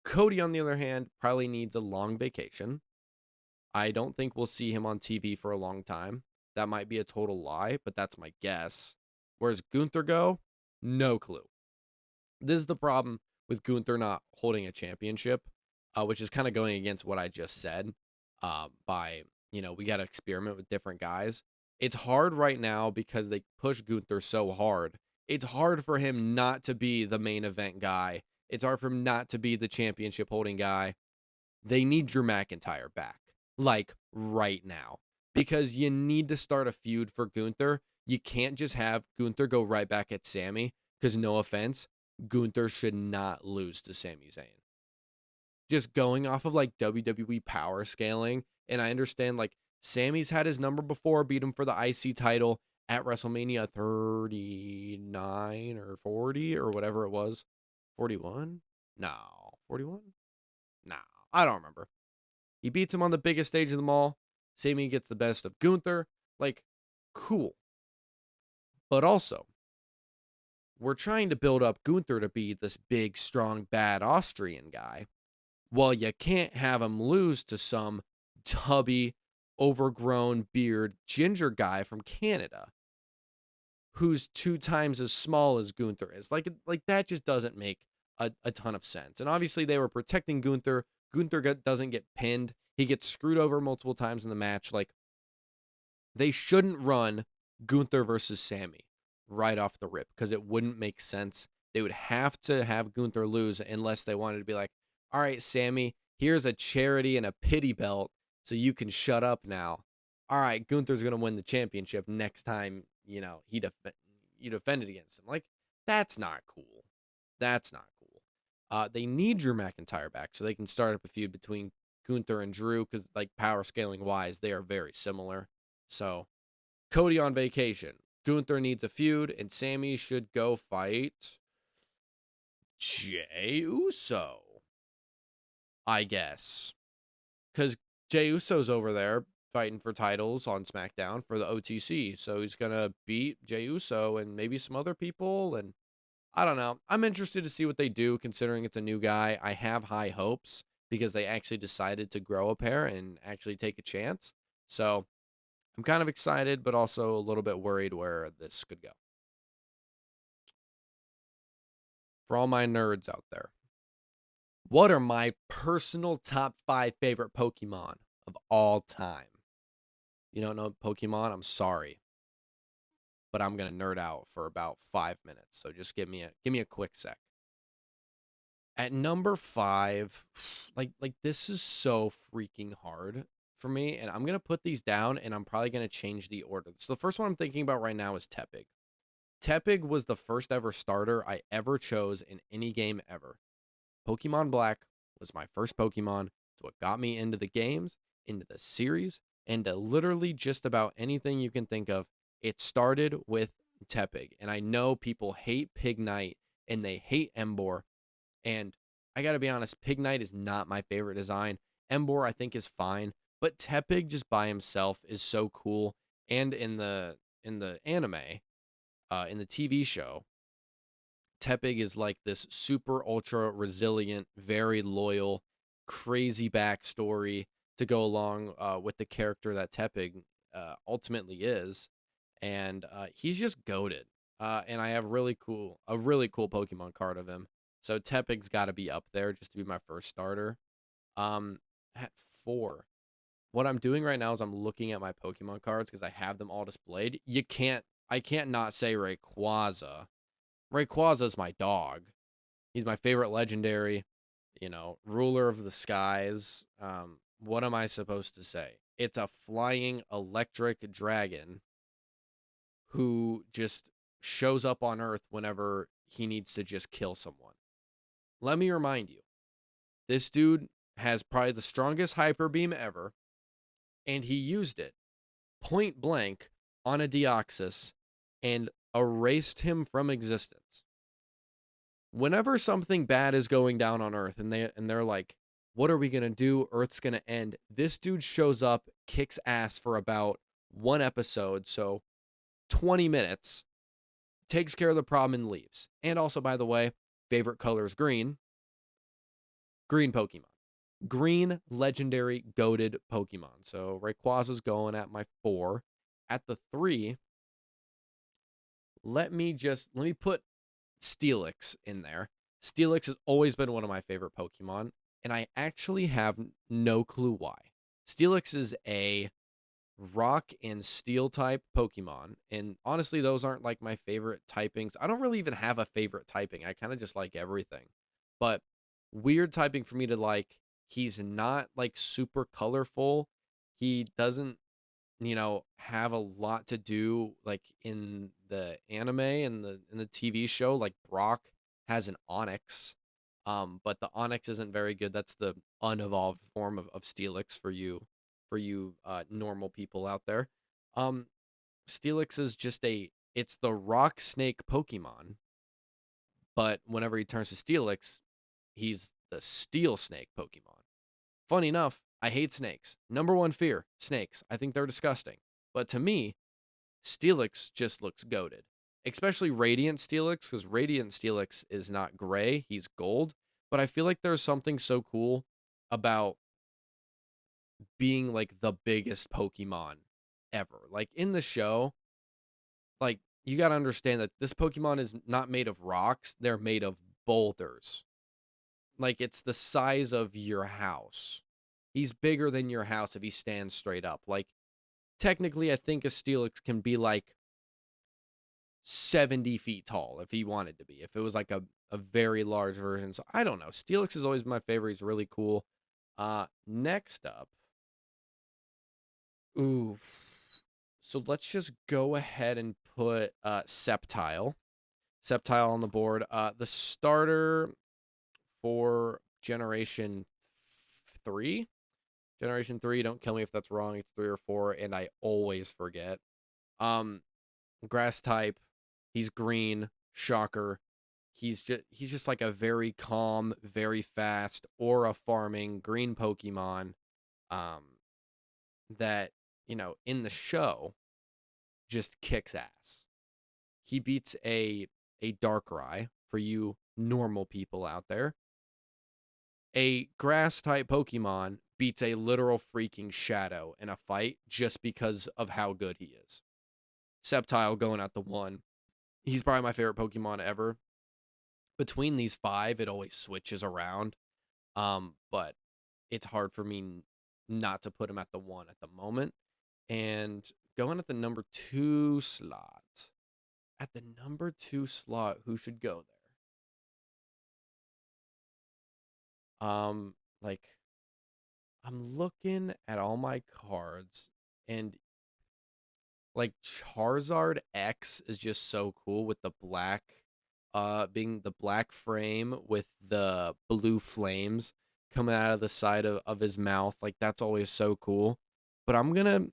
Cody, on the other hand, probably needs a long vacation. I don't think we'll see him on TV for a long time. That might be a total lie, but that's my guess. Where's Gunther go? No clue. This is the problem with Gunther not holding a championship, which is kind of going against what I just said by we got to experiment with different guys. It's hard right now because they push Gunther so hard. It's hard for him not to be the main event guy. It's hard for him not to be the championship holding guy. They need Drew McIntyre back, like right now, because you need to start a feud for Gunther. You can't just have Gunther go right back at Sammy, because no offense, Gunther should not lose to Sami Zayn. Just going off of like WWE power scaling, and I understand like Sammy's had his number before, beat him for the IC title at WrestleMania 39 or 40 or whatever it was. 41? No. 41? No. I don't remember. He beats him on the biggest stage of them all. Sammy gets the best of Gunther. Like, cool. But also, we're trying to build up Gunther to be this big, strong, bad Austrian guy. Well, you can't have him lose to some tubby, overgrown beard ginger guy from Canada who's 2 times as small as Gunther is. Like that just doesn't make a ton of sense. And obviously they were protecting Gunther. Gunther doesn't get pinned. He gets screwed over multiple times in the match. Like, they shouldn't run Gunther versus Sammy right off the rip because it wouldn't make sense. They would have to have Gunther lose unless they wanted to be like, all right, Sammy, here's a charity and a pity belt so you can shut up now. All right, Gunther's going to win the championship next time, you defended against him. Like, that's not cool. That's not cool. They need Drew McIntyre back so they can start up a feud between Gunther and Drew because, like, power scaling wise, they are very similar. So, Cody on vacation. Gunther needs a feud, and Sammy should go fight Jey Uso, I guess. Because Jey Uso's over there fighting for titles on SmackDown for the OTC. So he's going to beat Jey Uso and maybe some other people. And I don't know. I'm interested to see what they do considering it's a new guy. I have high hopes because they actually decided to grow a pair and actually take a chance. So I'm kind of excited, but also a little bit worried where this could go. For all my nerds out there, what are my personal top 5 favorite Pokemon of all time? You don't know Pokemon? I'm sorry. But I'm going to nerd out for about 5 minutes. So just give me a quick sec. At number 5, like this is so freaking hard for me. And I'm going to put these down and I'm probably going to change the order. So the first one I'm thinking about right now is Tepig. Tepig was the first ever starter I ever chose in any game ever. Pokemon Black was my first Pokemon. It's what got me into the games, into the series, and to literally just about anything you can think of. It started with Tepig. And I know people hate Pignite and they hate Emboar. And I got to be honest, Pignite is not my favorite design. Emboar I think is fine. But Tepig just by himself is so cool. And in the anime, in the TV show, Tepig is like this super ultra resilient, very loyal, crazy backstory to go along with the character that Tepig ultimately is. And he's just goated. And I have a really cool Pokemon card of him. So Tepig's got to be up there just to be my first starter. At 4, what I'm doing right now is I'm looking at my Pokemon cards because I have them all displayed. I can't not say Rayquaza. Rayquaza is my dog. He's my favorite legendary, ruler of the skies. What am I supposed to say? It's a flying electric dragon who just shows up on Earth whenever he needs to just kill someone. Let me remind you, this dude has probably the strongest hyper beam ever, and he used it point blank on a Deoxys and erased him from existence. Whenever something bad is going down on Earth and they're like, what are we going to do? Earth's going to end. This dude shows up, kicks ass for about 1 episode, so 20 minutes, takes care of the problem and leaves. And also, by the way, favorite color is green. Green Pokemon. Green legendary goated Pokemon. So Rayquaza's going at my 4. At the 3, let me put Steelix in there. Steelix has always been one of my favorite Pokemon, and I actually have no clue why. Steelix is a rock and steel type Pokemon. And honestly, those aren't like my favorite typings. I don't really even have a favorite typing. I kind of just like everything. But weird typing for me to like, he's not like super colorful. He doesn't, have a lot to do like in the anime and the TV show. Like Brock has an Onyx. But the Onyx isn't very good. That's the unevolved form of Steelix for you normal people out there. Um, Steelix is just it's the rock snake Pokemon, but whenever he turns to Steelix, he's the steel snake Pokemon. Funny enough, I hate snakes. Number one fear, snakes. I think they're disgusting. But to me, Steelix just looks goated. Especially Radiant Steelix, because Radiant Steelix is not gray, he's gold. But I feel like there's something so cool about being like the biggest Pokemon ever. Like in the show, like you got to understand that this Pokemon is not made of rocks, they're made of boulders. Like it's the size of your house. He's bigger than your house if he stands straight up. Like technically, I think a Steelix can be like 70 feet tall if he wanted to be, if it was like a very large version. So I don't know. Steelix is always my favorite. He's really cool. Next up. Ooh. So let's just go ahead and put Sceptile. Sceptile on the board. The starter for Generation 3. Generation 3, don't kill me if that's wrong. It's 3 or 4, and I always forget. Grass type. He's green. Shocker. He's just like a very calm, very fast, aura farming green Pokemon. That, in the show just kicks ass. He beats a Darkrai for you normal people out there. A grass type Pokemon beats a literal freaking Shadow in a fight just because of how good he is. Sceptile going out the 1. He's probably my favorite Pokemon ever. Between these 5, it always switches around. But it's hard for me not to put him at the 1 at the moment. And going at the number 2 slot. At the number 2 slot, who should go there? Like, I'm looking at all my cards, and like Charizard X is just so cool with the black, being the black frame with the blue flames coming out of the side of his mouth. Like that's always so cool. But I'm gonna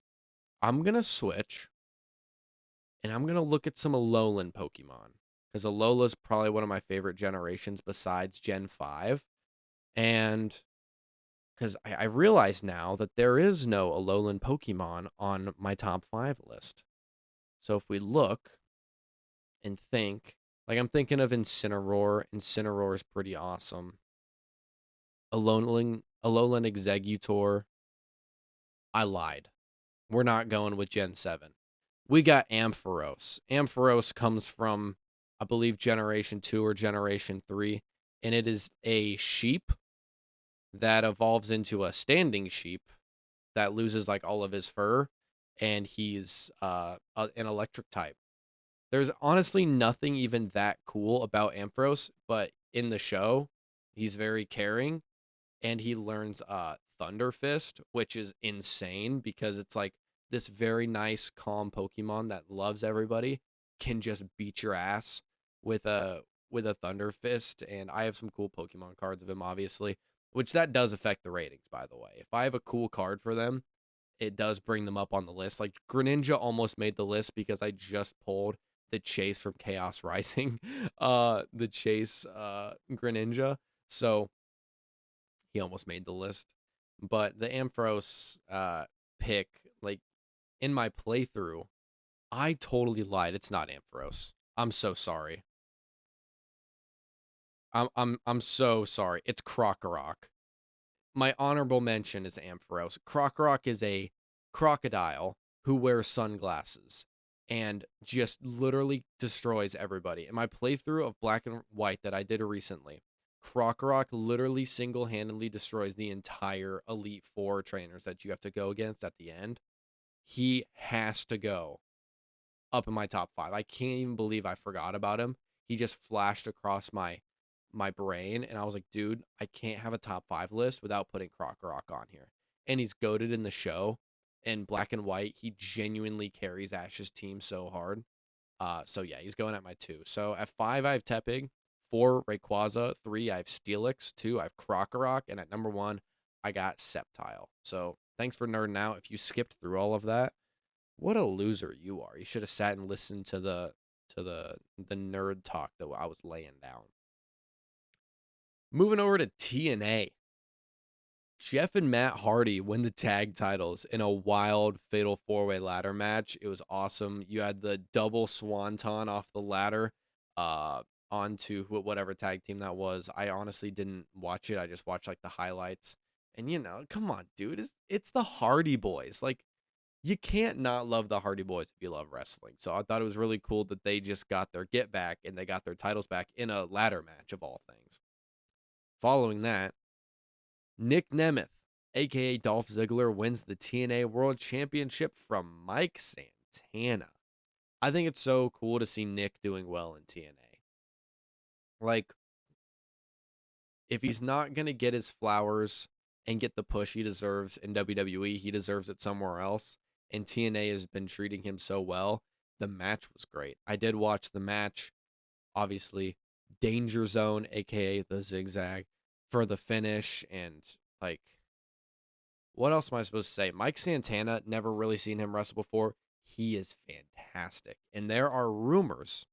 switch, and I'm gonna look at some Alolan Pokemon, because Alola's probably one of my favorite generations besides Gen 5. And because I realize now that there is no Alolan Pokemon on my top 5 list. So if we look and think, like I'm thinking of Incineroar. Incineroar is pretty awesome. Alolan Exeggutor. I lied. We're not going with Gen 7. We got Ampharos. Ampharos comes from, I believe, Generation 2 or Generation 3, and it is a sheep that evolves into a standing sheep that loses like all of his fur, and he's an electric type. There's honestly nothing even that cool about Ampharos, but in the show, he's very caring, and he learns Thunder Fist, which is insane because it's like this very nice, calm Pokemon that loves everybody can just beat your ass with a Thunder Fist. And I have some cool Pokemon cards of him, obviously, which that does affect the ratings, by the way. If I have a cool card for them, it does bring them up on the list. Like Greninja almost made the list because I just pulled the Chase from Chaos Rising, the Chase Greninja. So he almost made the list. But the Ampharos pick, like in my playthrough, I totally lied. It's not Ampharos. I'm so sorry. I'm so sorry. It's Krokorok. My honorable mention is Ampharos. Krokorok is a crocodile who wears sunglasses and just literally destroys everybody. In my playthrough of Black and White that I did recently, Krokorok literally single-handedly destroys the entire Elite Four trainers that you have to go against at the end. he has to go up in my top 5. I can't even believe I forgot about him. He just flashed across my brain, and I was like, dude, I can't have a top 5 list without putting Crocker Rock on here. And he's goated in the show. In Black and White, he genuinely carries Ash's team so hard. So yeah, he's going at my 2. So at 5, I have Tepig. 4, Rayquaza. 3, I have Steelix. 2, I have Crocker Rock. And at number 1, I got Sceptile. So thanks for nerding out. If you skipped through all of that, what a loser you are. You should have sat and listened to the nerd talk that I was laying down. Moving over to TNA. Jeff and Matt Hardy win the tag titles in a wild fatal 4-way ladder match. It was awesome. You had the double swanton off the ladder onto whatever tag team that was. I honestly didn't watch it. I just watched like the highlights. And come on, dude. It's the Hardy Boys. Like, you can't not love the Hardy Boys if you love wrestling. So I thought it was really cool that they just got their get back and they got their titles back in a ladder match of all things. Following that, Nick Nemeth, a.k.a. Dolph Ziggler, wins the TNA World Championship from Mike Santana. I think it's so cool to see Nick doing well in TNA. Like, if he's not going to get his flowers and get the push he deserves in WWE, he deserves it somewhere else. And TNA has been treating him so well. The match was great. I did watch the match. Obviously, Danger Zone, a.k.a. the Zigzag, for the finish. And, like, what else am I supposed to say? Mike Santana, never really seen him wrestle before. He is fantastic. And there are rumors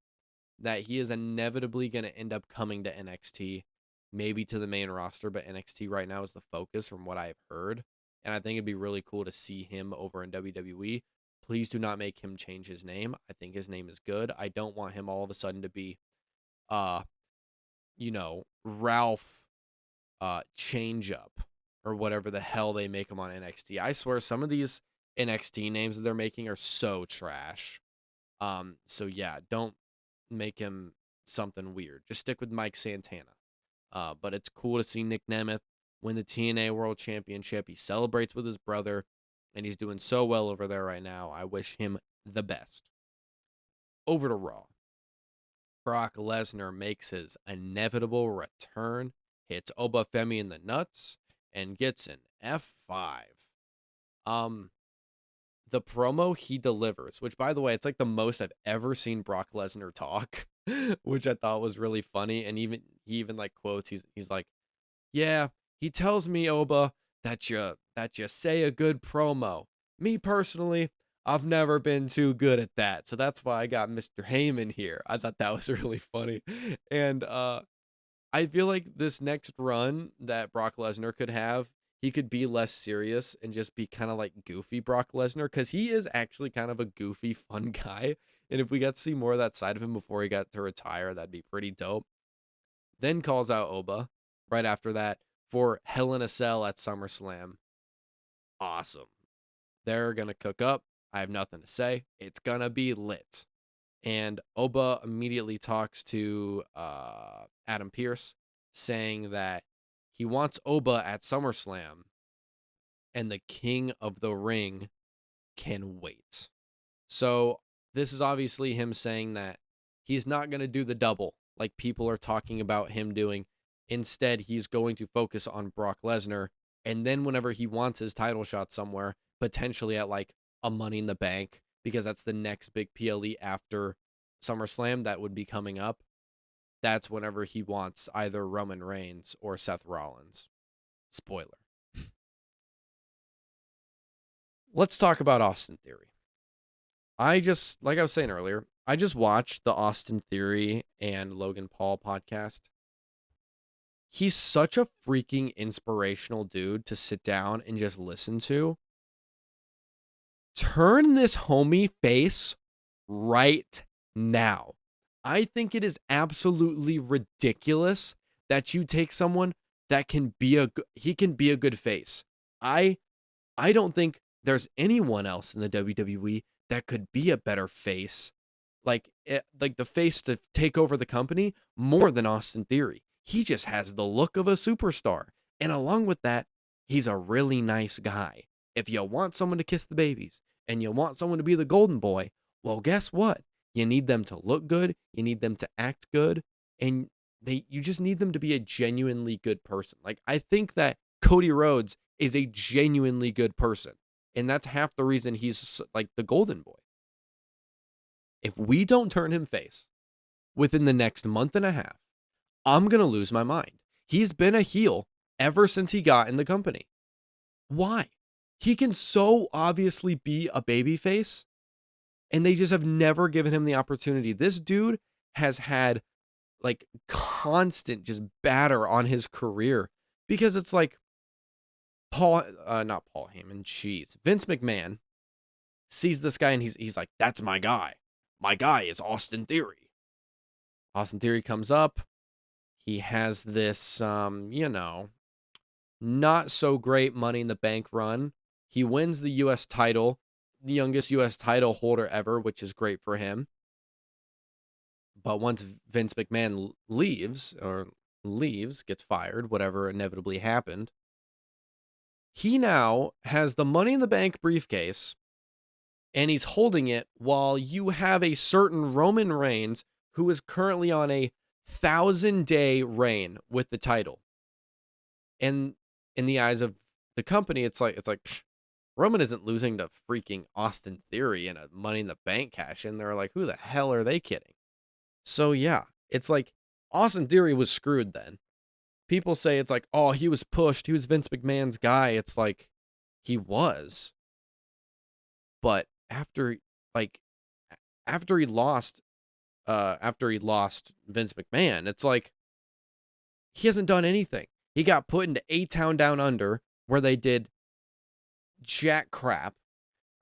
that he is inevitably going to end up coming to NXT, maybe to the main roster, but NXT right now is the focus from what I've heard. And I think it'd be really cool to see him over in WWE. Please do not make him change his name. I think his name is good. I don't want him all of a sudden to be, Ralph Change Up or whatever the hell they make him on NXT. I swear some of these NXT names that they're making are so trash. So yeah, don't make him something weird. Just stick with Mike Santana. But it's cool to see Nick Nemeth win the TNA World Championship. He celebrates with his brother, and he's doing so well over there right now. I wish him the best. Over to Raw. Brock Lesnar makes his inevitable return, hits Obafemi in the nuts, and gets an F5. The promo he delivers, which, by the way, it's like the most I've ever seen Brock Lesnar talk, which I thought was really funny. And he even like quotes, he's like, yeah, he tells me, Oba, that you say a good promo. Me personally, I've never been too good at that. So that's why I got Mr. Heyman here. I thought that was really funny. And I feel like this next run that Brock Lesnar could have, he could be less serious and just be kind of like goofy Brock Lesnar, because he is actually kind of a goofy, fun guy. And if we got to see more of that side of him before he got to retire, that'd be pretty dope. Then calls out Oba right after that for Hell in a Cell at SummerSlam. Awesome. They're going to cook up. I have nothing to say. It's going to be lit. And Oba immediately talks to Adam Pearce, saying that he wants Oba at SummerSlam, and the King of the Ring can wait. So this is obviously him saying that he's not going to do the double like people are talking about him doing. Instead, he's going to focus on Brock Lesnar, and then whenever he wants his title shot somewhere, potentially at like a Money in the Bank, because that's the next big PLE after SummerSlam that would be coming up, that's whenever he wants either Roman Reigns or Seth Rollins. Spoiler. Let's talk about Austin Theory. Like I was saying earlier, I just watched the Austin Theory and Logan Paul podcast. He's such a freaking inspirational dude to sit down and just listen to. Turn this homie face right now. I think it is absolutely ridiculous that you take someone that can be a good face. I don't think there's anyone else in the WWE that could be a better face, like the face to take over the company more than Austin Theory. He just has the look of a superstar. And along with that, he's a really nice guy. If you want someone to kiss the babies, and you want someone to be the golden boy, well, guess what? You need them to look good, you need them to act good, and you just need them to be a genuinely good person. Like, I think that Cody Rhodes is a genuinely good person, and that's half the reason he's like the golden boy. If we don't turn him face within the next month and a half, I'm going to lose my mind. He's been a heel ever since he got in the company. Why? He can so obviously be a babyface, and they just have never given him the opportunity. This dude has had like constant just batter on his career, because it's like not Paul Heyman, jeez. Vince McMahon sees this guy and he's like, that's my guy. My guy is Austin Theory. Austin Theory comes up. He has this, not so great Money in the Bank run. He wins the U.S. title, the youngest U.S. title holder ever, which is great for him. But once Vince McMahon leaves, gets fired, whatever inevitably happened, he now has the Money in the Bank briefcase, and he's holding it while you have a certain Roman Reigns who is currently on a 1,000-day reign with the title. And in the eyes of the company, it's like psh, Roman isn't losing to freaking Austin Theory in a Money in the Bank cash in. They're like, who the hell are they kidding? So yeah, it's like Austin Theory was screwed then. People say it's like, oh, he was pushed. He was Vince McMahon's guy. It's like, he was. But after he lost Vince McMahon, it's like, he hasn't done anything. He got put into A-Town Down Under, where they did jack crap.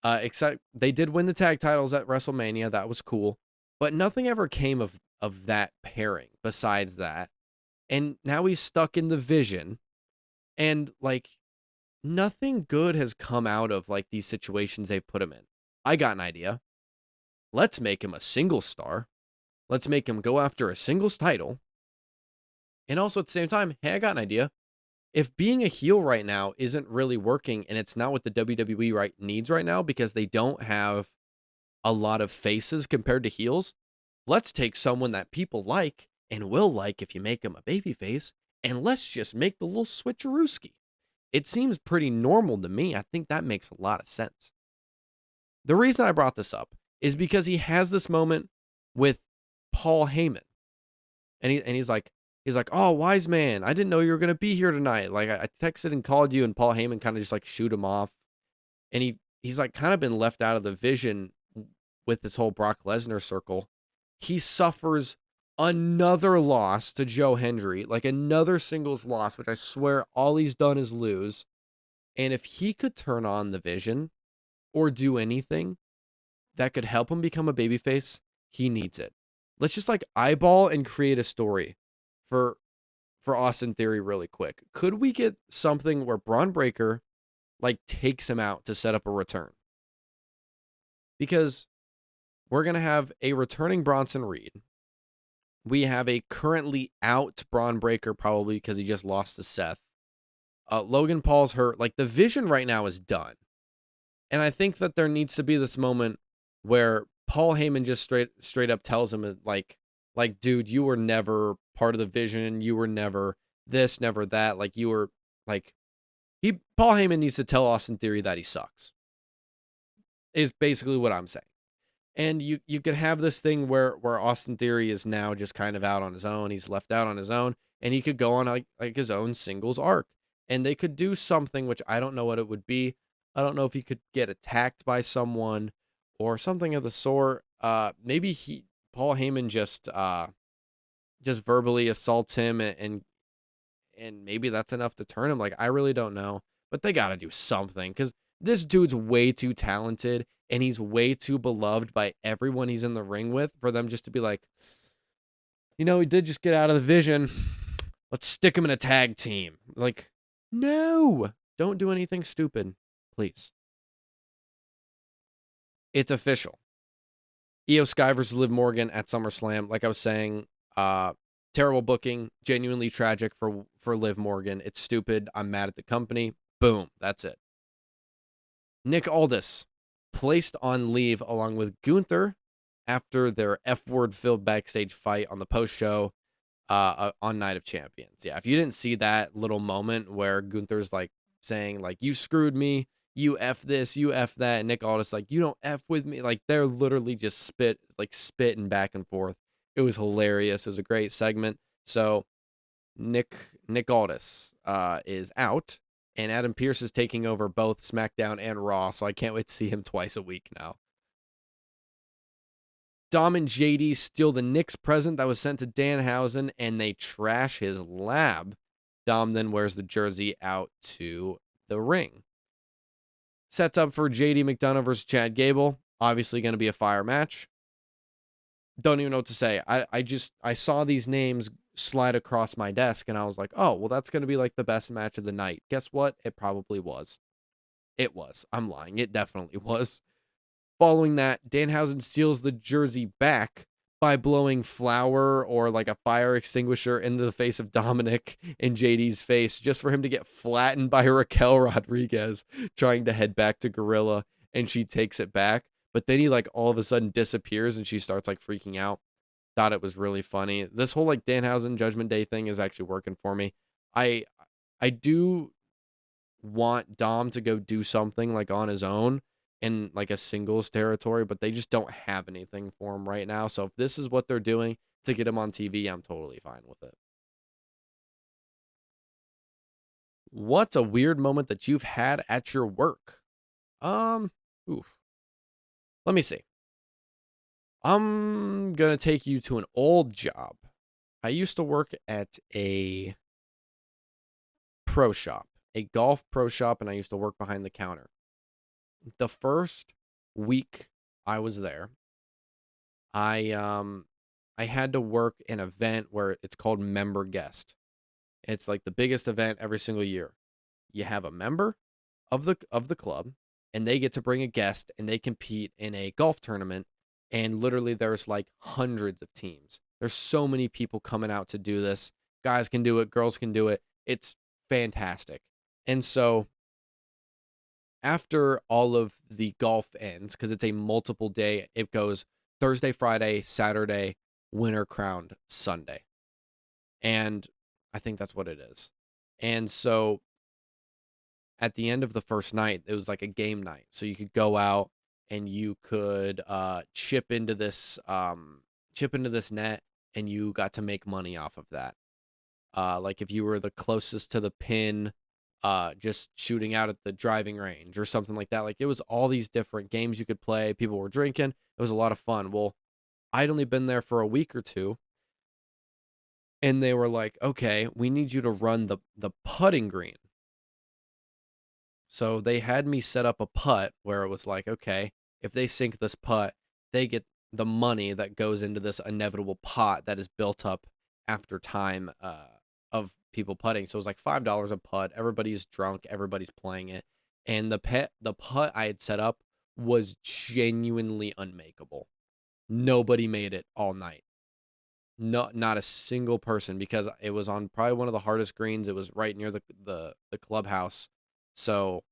Except they did win the tag titles at WrestleMania. That was cool. But nothing ever came of that pairing besides that. And now he's stuck in the Vision. And, like, nothing good has come out of, like, these situations they've put him in. I got an idea. Let's make him a singles star. Let's make him go after a singles title. And also at the same time, hey, I got an idea. If being a heel right now isn't really working, and it's not what the WWE needs right now, because they don't have a lot of faces compared to heels, let's take someone that people like and will like if you make him a babyface, and let's just make the little switcherooski. It seems pretty normal to me. I think that makes a lot of sense. The reason I brought this up is because he has this moment with Paul Heyman. And he's like, oh, wise man, I didn't know you were going to be here tonight. Like, I texted and called you, and Paul Heyman kind of just like shoot him off. And he's like kind of been left out of the vision with this whole Brock Lesnar circle. He suffers another loss to Joe Hendry, like another singles loss, which I swear all he's done is lose. And if he could turn on the Vision or do anything that could help him become a babyface, he needs it. Let's just like eyeball and create a story for Austin Theory really quick. Could we get something where Braun Breaker like takes him out to set up a return? Because we're going to have a returning Bronson Reed. We have a currently out Braun Breaker, probably because he just lost to Seth. Logan Paul's hurt. Like, the Vision right now is done. And I think that there needs to be this moment where Paul Heyman just straight up tells him, like, dude, you were never part of the Vision. You were never this, never that. Like, you were, like, Paul Heyman needs to tell Austin Theory that he sucks. Is basically what I'm saying. And you could have this thing where Austin Theory is now just kind of out on his own. He's left out on his own, and he could go on like his own singles arc. And they could do something, which I don't know what it would be. I don't know if he could get attacked by someone or something of the sort. Maybe Paul Heyman just verbally assaults him, and maybe that's enough to turn him. Like, I really don't know, but they got to do something, because this dude's way too talented and he's way too beloved by everyone he's in the ring with for them just to be like, he did just get out of the Vision. Let's stick him in a tag team. Like, no, don't do anything stupid, please. It's official. Io Sky versus Liv Morgan at SummerSlam. Like I was saying, terrible booking, genuinely tragic for Liv Morgan. It's stupid. I'm mad at the company. Boom. That's it. Nick Aldis placed on leave along with Gunther after their F-word filled backstage fight on the post show on Night of Champions. Yeah, if you didn't see that little moment where Gunther's like saying like, you screwed me, you F this, you F that, and Nick Aldis like, you don't F with me. Like, they're literally just spitting back and forth. It was hilarious. It was a great segment. So Nick Aldis is out, and Adam Pearce is taking over both SmackDown and Raw, so I can't wait to see him twice a week now. Dom and JD steal the Knicks present that was sent to Danhausen, and they trash his lab. Dom then wears the jersey out to the ring. Sets up for JD McDonough versus Chad Gable. Obviously going to be a fire match. Don't even know what to say. I saw these names slide across my desk, and I was like, oh, well, that's going to be like the best match of the night. Guess what? It probably was. It was. I'm lying. It definitely was. Following that, Danhausen steals the jersey back by blowing flour or like a fire extinguisher into the face of Dominic and JD's face just for him to get flattened by Raquel Rodriguez trying to head back to Gorilla, and she takes it back. But then he like all of a sudden disappears and she starts like freaking out. Thought it was really funny. This whole like Danhausen Judgment Day thing is actually working for me. I do want Dom to go do something like on his own in like a singles territory, but they just don't have anything for him right now. So if this is what they're doing to get him on TV, I'm totally fine with it. What's a weird moment that you've had at your work? Oof. Let me see. I'm gonna take you to an old job. I used to work at a pro shop, a golf pro shop, and I used to work behind the counter. The first week I was there, I had to work an event where it's called Member Guest. It's like the biggest event every single year. You have a member of the club, and they get to bring a guest, and they compete in a golf tournament. And literally, there's like hundreds of teams. There's so many people coming out to do this. Guys can do it, girls can do it. It's fantastic. And so after all of the golf ends, because it's a multiple day, it goes Thursday, Friday, Saturday, winner crowned Sunday. And I think that's what it is. And so at the end of the first night, it was like a game night. So you could go out and you could chip into this net, and you got to make money off of that. Like if you were the closest to the pin, just shooting out at the driving range or something like that. Like it was all these different games you could play. People were drinking. It was a lot of fun. Well, I'd only been there for a week or two, and they were like, okay, we need you to run the putting green. So they had me set up a putt where it was like, okay, if they sink this putt, they get the money that goes into this inevitable pot that is built up after time of people putting. So it was like $5 a putt. Everybody's drunk. Everybody's playing it. And the putt I had set up was genuinely unmakeable. Nobody made it all night. No, not a single person, because it was on probably one of the hardest greens. It was right near the clubhouse. So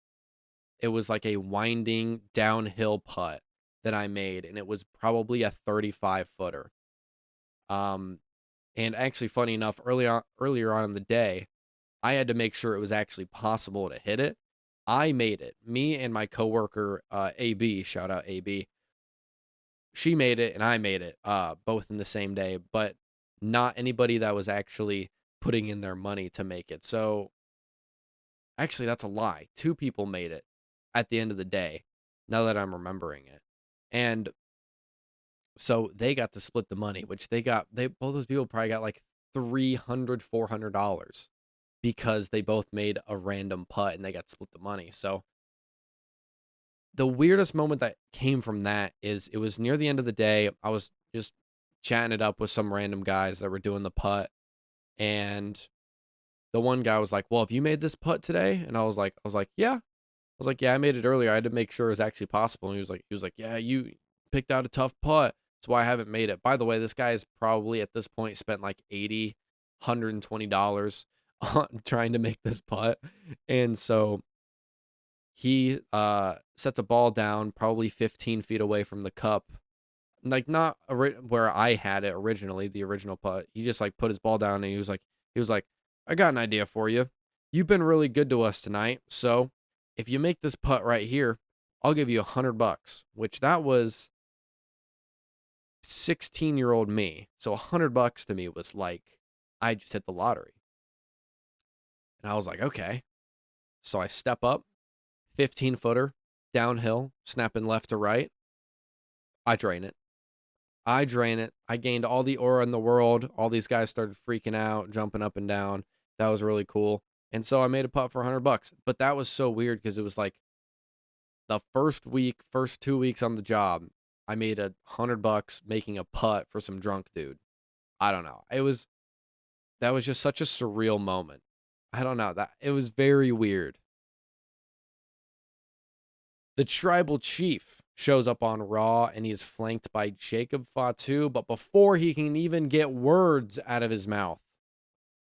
it was like a winding downhill putt that I made, and it was probably a 35-footer. And actually, funny enough, earlier on in the day, I had to make sure it was actually possible to hit it. I made it. Me and my coworker, AB, shout out AB. She made it and I made it, both in the same day, but not anybody that was actually putting in their money to make it. So actually, that's a lie. 2 people made it at the end of the day, now that I'm remembering it. And so they got to split the money, which both those people probably got like $300, $400 because they both made a random putt and they got to split the money. So the weirdest moment that came from that is it was near the end of the day. I was just chatting it up with some random guys that were doing the putt, and the one guy was like, well, have you made this putt today? And I was like, yeah. I was like, yeah, I made it earlier. I had to make sure it was actually possible. And he was like, yeah, you picked out a tough putt. That's why I haven't made it. By the way, this guy has probably at this point spent like $80, $120 on trying to make this putt. And so He sets a ball down probably 15 feet away from the cup, like not where I had it originally, the original putt. He just like put his ball down and he was like, I got an idea for you. You've been really good to us tonight, so if you make this putt right here, I'll give you $100, which that was 16-year-old me. So $100 to me was like I just hit the lottery. And I was like, okay. So I step up, 15-footer, downhill, snapping left to right. I drain it. I gained all the aura in the world. All these guys started freaking out, jumping up and down. That was really cool. And so I made a putt for $100. But that was so weird because it was like the first 2 weeks on the job, I made $100 making a putt for some drunk dude. I don't know. That was just such a surreal moment. I don't know. That it was very weird. The tribal chief shows up on Raw and he is flanked by Jacob Fatu, but before he can even get words out of his mouth,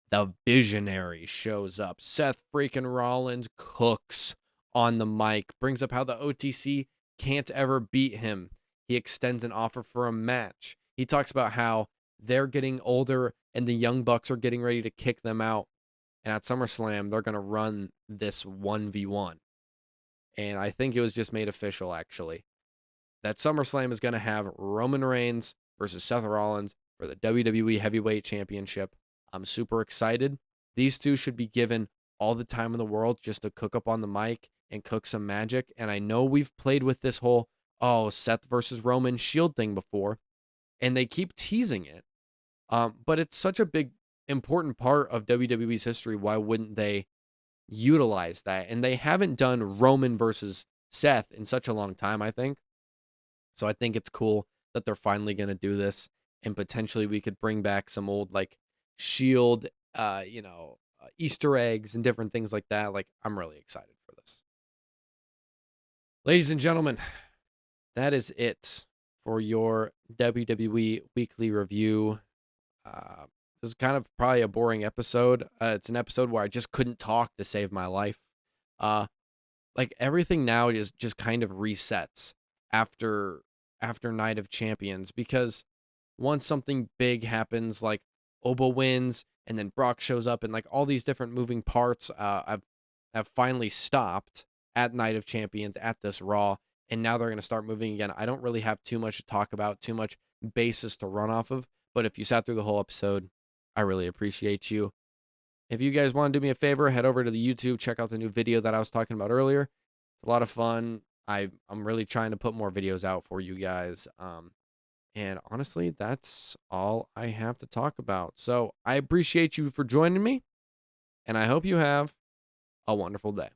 the visionary shows up. Seth freaking Rollins cooks on the mic, brings up how the OTC can't ever beat him. He extends an offer for a match. He talks about how they're getting older and the Young Bucks are getting ready to kick them out. And at SummerSlam, they're going to run this 1v1. And I think it was just made official, actually, that SummerSlam is going to have Roman Reigns versus Seth Rollins for the WWE Heavyweight Championship. I'm super excited. These two should be given all the time in the world just to cook up on the mic and cook some magic. And I know we've played with this whole, Seth versus Roman Shield thing before, and they keep teasing it. But it's such a big, important part of WWE's history. Why wouldn't they utilize that? And they haven't done Roman versus Seth in such a long time, I think. So I think it's cool that they're finally going to do this, and potentially we could bring back some old like Shield, Easter eggs and different things like that. Like, I'm really excited for this. Ladies and gentlemen, that is it for your WWE weekly review. This is kind of probably a boring episode. It's an episode where I just couldn't talk to save my life. Like everything now is just kind of resets after Night of Champions, because once something big happens, like Oba wins and then Brock shows up and like all these different moving parts have finally stopped at Night of Champions at this Raw, and now they're going to start moving again. I don't really have too much to talk about, too much basis to run off of, but if you sat through the whole episode, I really appreciate you. If you guys want to do me a favor, head over to the YouTube, check out the new video that I was talking about earlier. It's a lot of fun. I'm really trying to put more videos out for you guys. And honestly, that's all I have to talk about. So I appreciate you for joining me, and I hope you have a wonderful day.